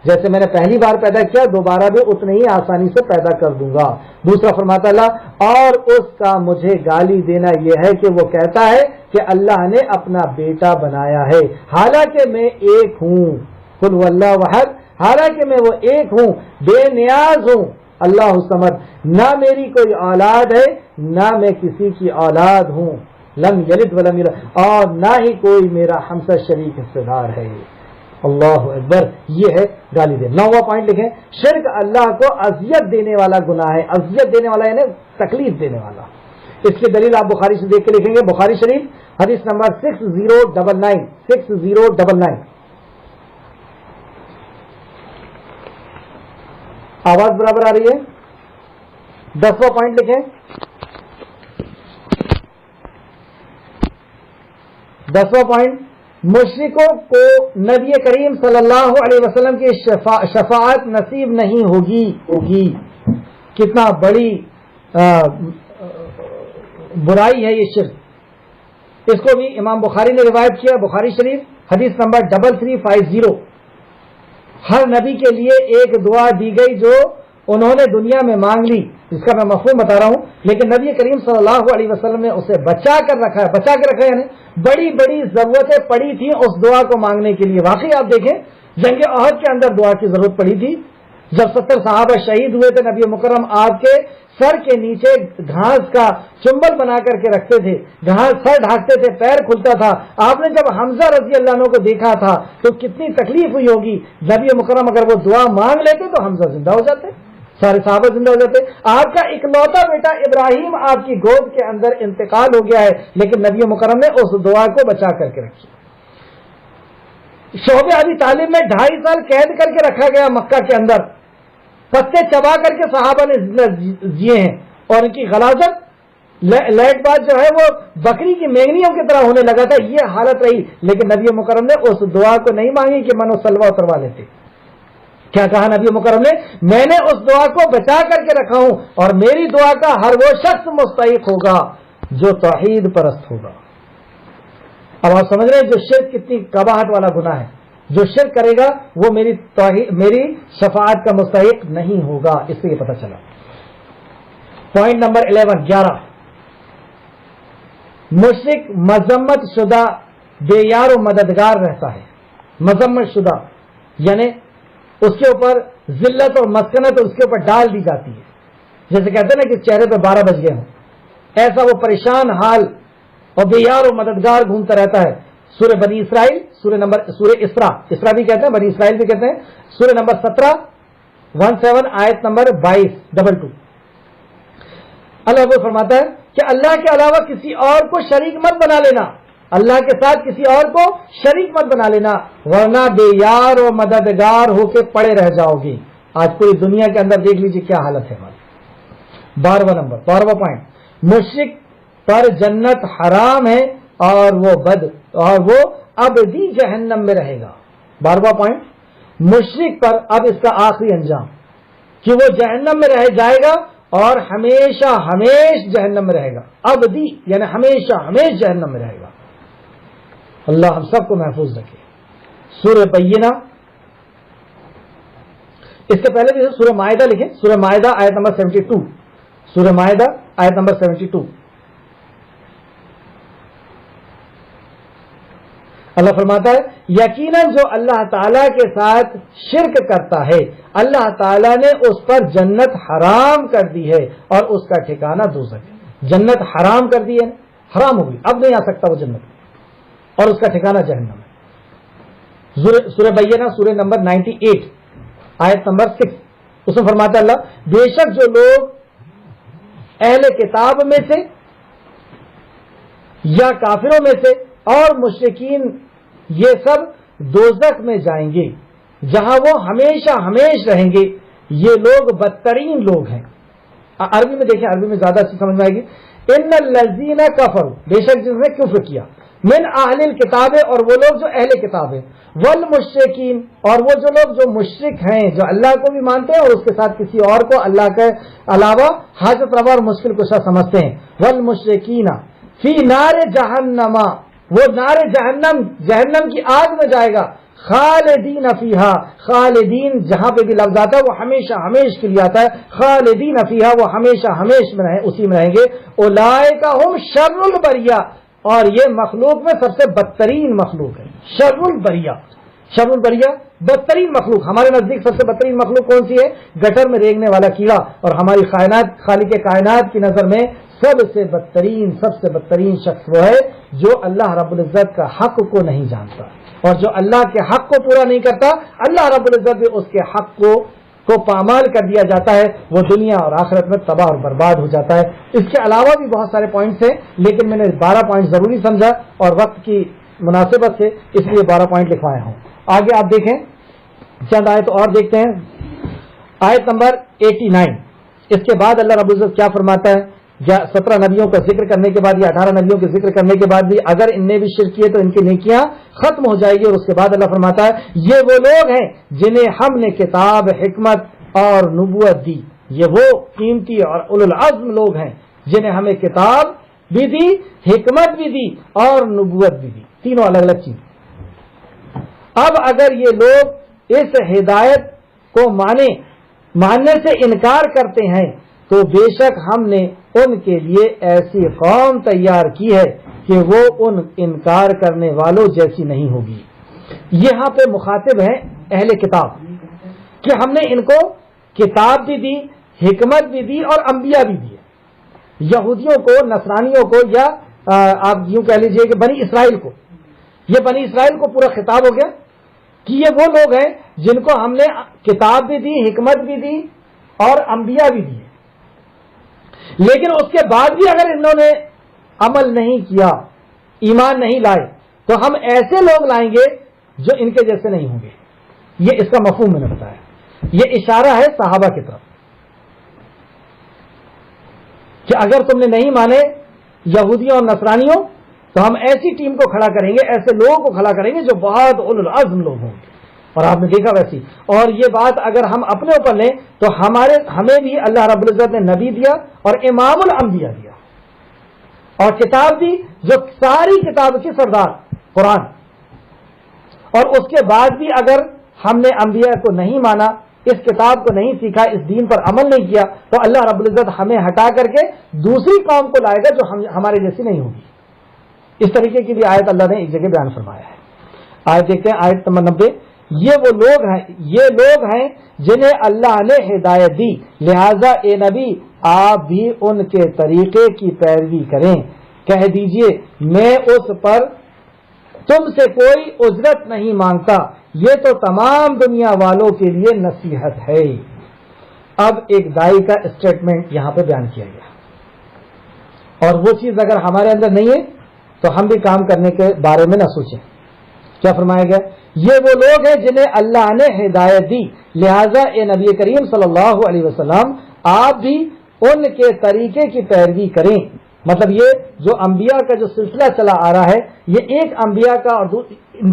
جیسے میں نے پہلی بار پیدا کیا دوبارہ بھی اتنی ہی آسانی سے پیدا کر دوں گا. دوسرا فرماتا اللہ اور اس کا مجھے گالی دینا یہ ہے کہ وہ کہتا ہے کہ اللہ نے اپنا بیٹا بنایا ہے حالانکہ میں ایک ہوں. قل هو اللہ احد, حالانکہ میں وہ ایک ہوں, بے نیاز ہوں, اللہ الصمد, نہ میری کوئی اولاد ہے نہ میں کسی کی اولاد ہوں, لم یلد ولم یولد, اور نہ ہی کوئی میرا ہمسر شریک حصہ دار ہے. اللہ اکبر. یہ ہے گالی دے. 9واں پوائنٹ لکھیں, شرک اللہ کو اذیت دینے والا گناہ ہے. اذیت دینے والا یعنی تکلیف دینے والا. اس کی دلیل آپ بخاری سے دیکھ کے لکھیں گے. بخاری شریف حدیث نمبر 6099. آواز برابر آ رہی ہے؟ 10واں پوائنٹ لکھیں. 10واں پوائنٹ, مشرکوں کو نبی کریم صلی اللہ علیہ وسلم کی شفاعت نصیب نہیں ہوگی. کتنا بڑی برائی ہے یہ شرک. اس کو بھی امام بخاری نے روایت کیا. بخاری شریف حدیث نمبر 3350. ہر نبی کے لیے ایک دعا دی گئی جو انہوں نے دنیا میں مانگ لی. اس کا میں مفہوم بتا رہا ہوں, لیکن نبی کریم صلی اللہ علیہ وسلم نے اسے بچا کے رکھا یعنی بڑی بڑی ضرورتیں پڑی تھیں اس دعا کو مانگنے کے لیے. واقعی آپ دیکھیں جنگ احد کے اندر دعا کی ضرورت پڑی تھی, جب 70 صحابہ شہید ہوئے تھے، نبی مکرم آپ کے سر کے نیچے گھاس کا چنبل بنا کر کے رکھتے تھے، گھاس سر ڈھانکتے تھے، پیر کھلتا تھا. آپ نے جب حمزہ رضی اللہ عنہ کو دیکھا تھا تو کتنی تکلیف ہوئی ہوگی. نبی مکرم اگر وہ دعا مانگ لیتے تو حمزہ زندہ ہو جاتے، سارے صحابہ زندہ ہو جاتے. آپ کا اکلوتا بیٹا ابراہیم آپ کی گود کے اندر انتقال ہو گیا ہے، لیکن نبی مکرم نے اس دعا کو بچا کر کے رکھی. شعبہ ابی طالب میں 2.5 سال قید کر کے رکھا گیا مکہ کے اندر، پتے چبا کر کے صحابہ نے جیے ہیں، اور ان کی غلاظت لیٹ بات جو ہے وہ بکری کی مینگنیوں کی طرح ہونے لگا تھا. یہ حالت رہی، لیکن نبی مکرم نے اس دعا کو نہیں مانگی کہ من و سلوہ اتروا لیتے. کیا کہا نبی مکرم نے؟ میں نے اس دعا کو بچا کر کے رکھا ہوں، اور میری دعا کا ہر وہ شخص مستحق ہوگا جو توحید پرست ہوگا. اب آپ سمجھ رہے ہیں جو شرک کتنی قباحت والا گناہ ہے. جو شرک کرے گا وہ میری شفاعت کا مستحق نہیں ہوگا. اس سے یہ پتہ چلا. پوائنٹ نمبر 11 مشرک مذمت شدہ بے یار و مددگار رہتا ہے. مذمت شدہ یعنی اس کے اوپر ذلت اور مسکنت اس کے اوپر ڈال دی جاتی ہے. جیسے کہتے ہیں نا کہ چہرے پہ 12 بج گئے ہوں، ایسا وہ پریشان حال اور بے یار و مددگار گھومتا رہتا ہے. سورہ بنی اسرائیل سورہ اسرا بھی کہتے ہیں، بنی اسرائیل بھی کہتے ہیں. سورہ نمبر 17 آیت نمبر 22 اللہ وہ فرماتا ہے کہ اللہ کے علاوہ کسی اور کو شریک مت بنا لینا، اللہ کے ساتھ کسی اور کو شریک مت بنا لینا، ورنہ بے یار و مددگار ہو کے پڑے رہ جاؤ گے. آج پوری دنیا کے اندر دیکھ لیجیے کیا حالت ہے ہماری. 12واں پوائنٹ مشرک پر جنت حرام ہے اور وہ ابدی جہنم میں رہے گا. 12واں پوائنٹ مشرک پر اب اس کا آخری انجام کہ وہ جہنم میں رہ جائے گا اور ہمیشہ جہنم میں رہے گا. ابدی یعنی ہمیشہ جہنم میں رہے گا. اللہ ہم سب کو محفوظ رکھے. سورہ بینہ، اس سے پہلے بھی سورہ مائدہ لکھیں. سورہ مائدہ آیت نمبر 72. سورہ مائدہ آیت نمبر 72. اللہ فرماتا ہے یقیناً جو اللہ تعالیٰ کے ساتھ شرک کرتا ہے اللہ تعالیٰ نے اس پر جنت حرام کر دی ہے اور اس کا ٹھکانہ دوزخ ہے. جنت حرام کر دی ہے، حرام ہوگی، اب نہیں آ سکتا وہ جنت، اور اس کا ٹھکانہ جہنم ہے. سورہ بینہ سورہ نمبر 98 آیت نمبر 6 اس میں فرماتا ہے اللہ بے شک جو لوگ اہل کتاب میں سے یا کافروں میں سے اور مشرکین یہ سب دوزخ میں جائیں گے جہاں وہ ہمیشہ رہیں گے. یہ لوگ بدترین لوگ ہیں. عربی میں دیکھیں، عربی میں زیادہ اچھی سمجھ میں آئے گی. ان الذین کفروا بے شک جس نے کفر کیا، من اہل الکتاب اور وہ لوگ جو اہل کتاب ہیں، والمشرکین اور وہ جو لوگ جو مشرک ہیں، جو اللہ کو بھی مانتے ہیں اور اس کے ساتھ کسی اور کو اللہ کے علاوہ حاجت روا اور مشکل کشا سمجھتے ہیں. والمشرکین فی نار جہنم، وہ نار جہنم کی آگ میں جائے گا. خالدین فیہا، خالدین جہاں پہ بھی لفظ آتا ہے وہ ہمیشہ کے لیے آتا ہے. خالدین فیہا وہ ہمیشہ میں رہیں، اسی میں رہیں گے. اولئک ہم شر البریہ، اور یہ مخلوق میں سب سے بدترین مخلوق ہے. شر البریہ بدترین مخلوق. ہمارے نزدیک سب سے بدترین مخلوق کون سی ہے؟ گٹر میں رینگنے والا کیڑا. اور ہماری خالق کائنات کی نظر میں سب سے بدترین شخص وہ ہے جو اللہ رب العزت کا حق کو نہیں جانتا، اور جو اللہ کے حق کو پورا نہیں کرتا اللہ رب العزت بھی اس کے حق کو پامال کر دیا جاتا ہے. وہ دنیا اور آخرت میں تباہ اور برباد ہو جاتا ہے. اس کے علاوہ بھی بہت سارے پوائنٹس ہیں، لیکن میں نے 12 پوائنٹ ضروری سمجھا اور وقت کی مناسبت سے اس لیے 12 پوائنٹ لکھوائے ہوں. آگے آپ دیکھیں چند آیت اور دیکھتے ہیں. آیت نمبر 89. اس کے بعد اللہ رب العزت کیا فرماتا ہے؟ 17 نبیوں کا ذکر کرنے کے بعد یا 18 نبیوں کے ذکر کرنے کے بعد بھی اگر ان نے بھی شرک کیے تو ان کی نیکیاں ختم ہو جائے گی. اور اس کے بعد اللہ فرماتا ہے یہ وہ لوگ ہیں جنہیں ہم نے کتاب، حکمت اور نبوت دی. یہ وہ قیمتی اور اولو العزم لوگ ہیں جنہیں ہمیں کتاب بھی دی، حکمت بھی دی اور نبوت بھی دی. تینوں الگ الگ چیز. اب اگر یہ لوگ اس ہدایت کو ماننے سے انکار کرتے ہیں تو بے شک ہم نے ان کے لیے ایسی قوم تیار کی ہے کہ وہ ان انکار کرنے والوں جیسی نہیں ہوگی. یہاں پہ مخاطب ہیں اہل کتاب کہ ہم نے ان کو کتاب بھی دی، حکمت بھی دی اور انبیاء بھی دیے. یہودیوں کو، نصرانیوں کو، یا آپ یوں کہہ لیجئے کہ بنی اسرائیل کو، یہ بنی اسرائیل کو پورا خطاب ہو گیا کہ یہ وہ لوگ ہیں جن کو ہم نے کتاب بھی دی، حکمت بھی دی اور انبیاء بھی دیے، لیکن اس کے بعد بھی اگر انہوں نے عمل نہیں کیا، ایمان نہیں لائے، تو ہم ایسے لوگ لائیں گے جو ان کے جیسے نہیں ہوں گے. یہ اس کا مفہوم میں نے بتایا. یہ اشارہ ہے صحابہ کی طرف کہ اگر تم نے نہیں مانے یہودیوں اور نصرانیوں تو ہم ایسی ٹیم کو کھڑا کریں گے، ایسے لوگوں کو کھڑا کریں گے جو بہت اولو العزم لوگ ہوں گے. اور آپ نے دیکھا ویسی. اور یہ بات اگر ہم اپنے اوپر لیں تو ہمیں بھی اللہ رب العزت نے نبی دیا اور امام الانبیاء دیا اور کتاب دی جو ساری کتاب کی سردار قرآن. اور اس کے بعد بھی اگر ہم نے انبیاء کو نہیں مانا، اس کتاب کو نہیں سیکھا، اس دین پر عمل نہیں کیا، تو اللہ رب العزت ہمیں ہٹا کر کے دوسری قوم کو لائے گا جو ہمارے جیسی نہیں ہوگی. اس طریقے کی بھی آیت اللہ نے ایک جگہ بیان فرمایا ہے. آیت دیکھتے ہیں، آیت نمبر 90. یہ لوگ ہیں جنہیں اللہ نے ہدایت دی، لہذا اے نبی آپ بھی ان کے طریقے کی پیروی کریں. کہہ دیجئے میں اس پر تم سے کوئی اجرت نہیں مانگتا، یہ تو تمام دنیا والوں کے لیے نصیحت ہے. اب ایک دائی کا اسٹیٹمنٹ یہاں پہ بیان کیا گیا، اور وہ چیز اگر ہمارے اندر نہیں ہے تو ہم بھی کام کرنے کے بارے میں نہ سوچیں. کیا فرمایا گیا؟ یہ وہ لوگ ہیں جنہیں اللہ نے ہدایت دی، لہذا اے نبی کریم صلی اللہ علیہ وسلم آپ بھی ان کے طریقے کی پیروی کریں. مطلب یہ جو انبیاء کا جو سلسلہ چلا آ رہا ہے، یہ ایک انبیاء کا اور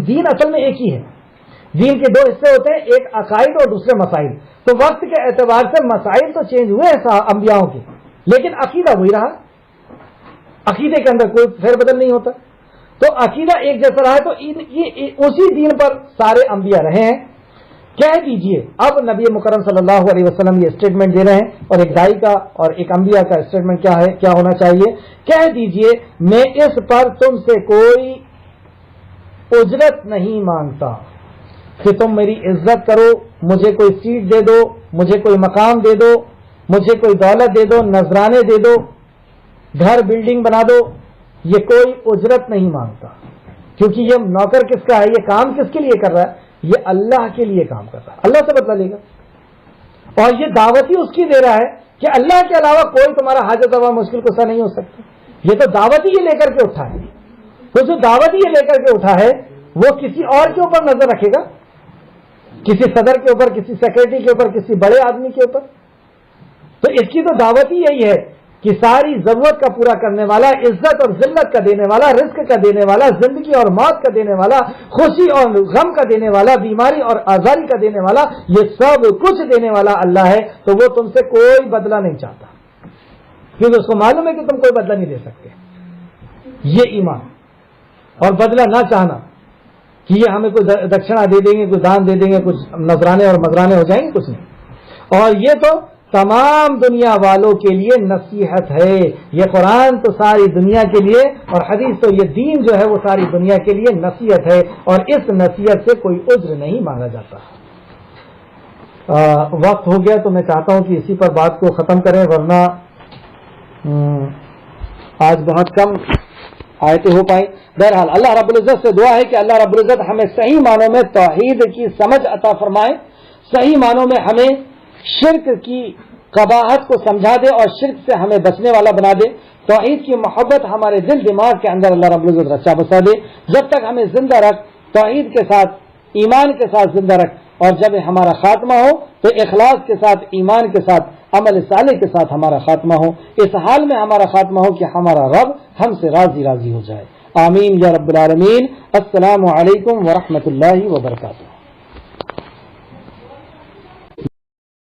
دین اصل میں ایک ہی ہے. دین کے دو حصے ہوتے ہیں، ایک عقائد اور دوسرے مسائل. تو وقت کے اعتبار سے مسائل تو چینج ہوئے ہیں انبیاءوں کے، لیکن عقیدہ وہی رہا. عقیدے کے اندر کوئی پھیر بدل نہیں ہوتا. تو عقیدہ ایک جیسا رہا ہے، تو اسی دین پر سارے انبیاء رہے ہیں. کہہ دیجئے، اب نبی مکرم صلی اللہ علیہ وسلم یہ اسٹیٹمنٹ دے رہے ہیں، اور ایک دائی کا اور ایک انبیاء کا اسٹیٹمنٹ کیا ہے، کیا ہونا چاہیے؟ کہہ دیجئے میں اس پر تم سے کوئی اجرت نہیں مانگتا کہ تم میری عزت کرو، مجھے کوئی سیٹ دے دو، مجھے کوئی مقام دے دو، مجھے کوئی دولت دے دو، نذرانے دے دو، گھر بلڈنگ بنا دو. یہ کوئی اجرت نہیں مانگتا، کیونکہ یہ نوکر کس کا ہے، یہ کام کس کے لیے کر رہا ہے؟ یہ اللہ کے لیے کام کر رہا ہے، اللہ سے بدلہ لے گا. اور یہ دعوت ہی اس کی دے رہا ہے کہ اللہ کے علاوہ کوئی تمہارا حاجت روا مشکل کشا نہیں ہو سکتا. یہ تو دعوت ہی یہ لے کر کے اٹھا ہے. تو جو دعوت ہی یہ لے کر کے اٹھا ہے وہ کسی اور کے اوپر نظر رکھے گا، کسی صدر کے اوپر، کسی سیکرٹری کے اوپر، کسی بڑے آدمی کے اوپر؟ تو اس کی تو دعوت ہی یہی ہے کہ ساری ضرورت کا پورا کرنے والا، عزت اور ذلت کا دینے والا، رزق کا دینے والا، زندگی اور موت کا دینے والا، خوشی اور غم کا دینے والا، بیماری اور آزاری کا دینے والا، یہ سب کچھ دینے والا اللہ ہے. تو وہ تم سے کوئی بدلہ نہیں چاہتا، کیونکہ اس کو معلوم ہے کہ تم کوئی بدلہ نہیں دے سکتے. یہ ایمان اور بدلہ نہ چاہنا کہ یہ ہمیں کوئی دکشنا دے دیں گے، کوئی دان دے دیں گے، کچھ نذرانے اور مذرانے ہو جائیں گے، کچھ نہیں. اور یہ تو تمام دنیا والوں کے لیے نصیحت ہے. یہ قرآن تو ساری دنیا کے لیے، اور حدیث تو یہ دین جو ہے وہ ساری دنیا کے لیے نصیحت ہے، اور اس نصیحت سے کوئی عذر نہیں مانگا جاتا. وقت ہو گیا تو میں چاہتا ہوں کہ اسی پر بات کو ختم کریں، ورنہ آج بہت کم آیتیں ہو پائیں. بہرحال اللہ رب العزت سے دعا ہے کہ اللہ رب العزت ہمیں صحیح معنوں میں توحید کی سمجھ عطا فرمائے، صحیح معنوں میں ہمیں شرک کی قباحت کو سمجھا دے اور شرک سے ہمیں بچنے والا بنا دے. توحید کی محبت ہمارے دل دماغ کے اندر اللہ رب العزت رچا بسا دے. جب تک ہمیں زندہ رکھ، توحید کے ساتھ، ایمان کے ساتھ زندہ رکھ، اور جب ہمارا خاتمہ ہو تو اخلاص کے ساتھ، ایمان کے ساتھ، عمل صالح کے ساتھ ہمارا خاتمہ ہو. اس حال میں ہمارا خاتمہ ہو کہ ہمارا رب ہم سے راضی راضی ہو جائے. آمین یا رب العالمین. السلام علیکم ورحمۃ اللہ وبرکاتہ.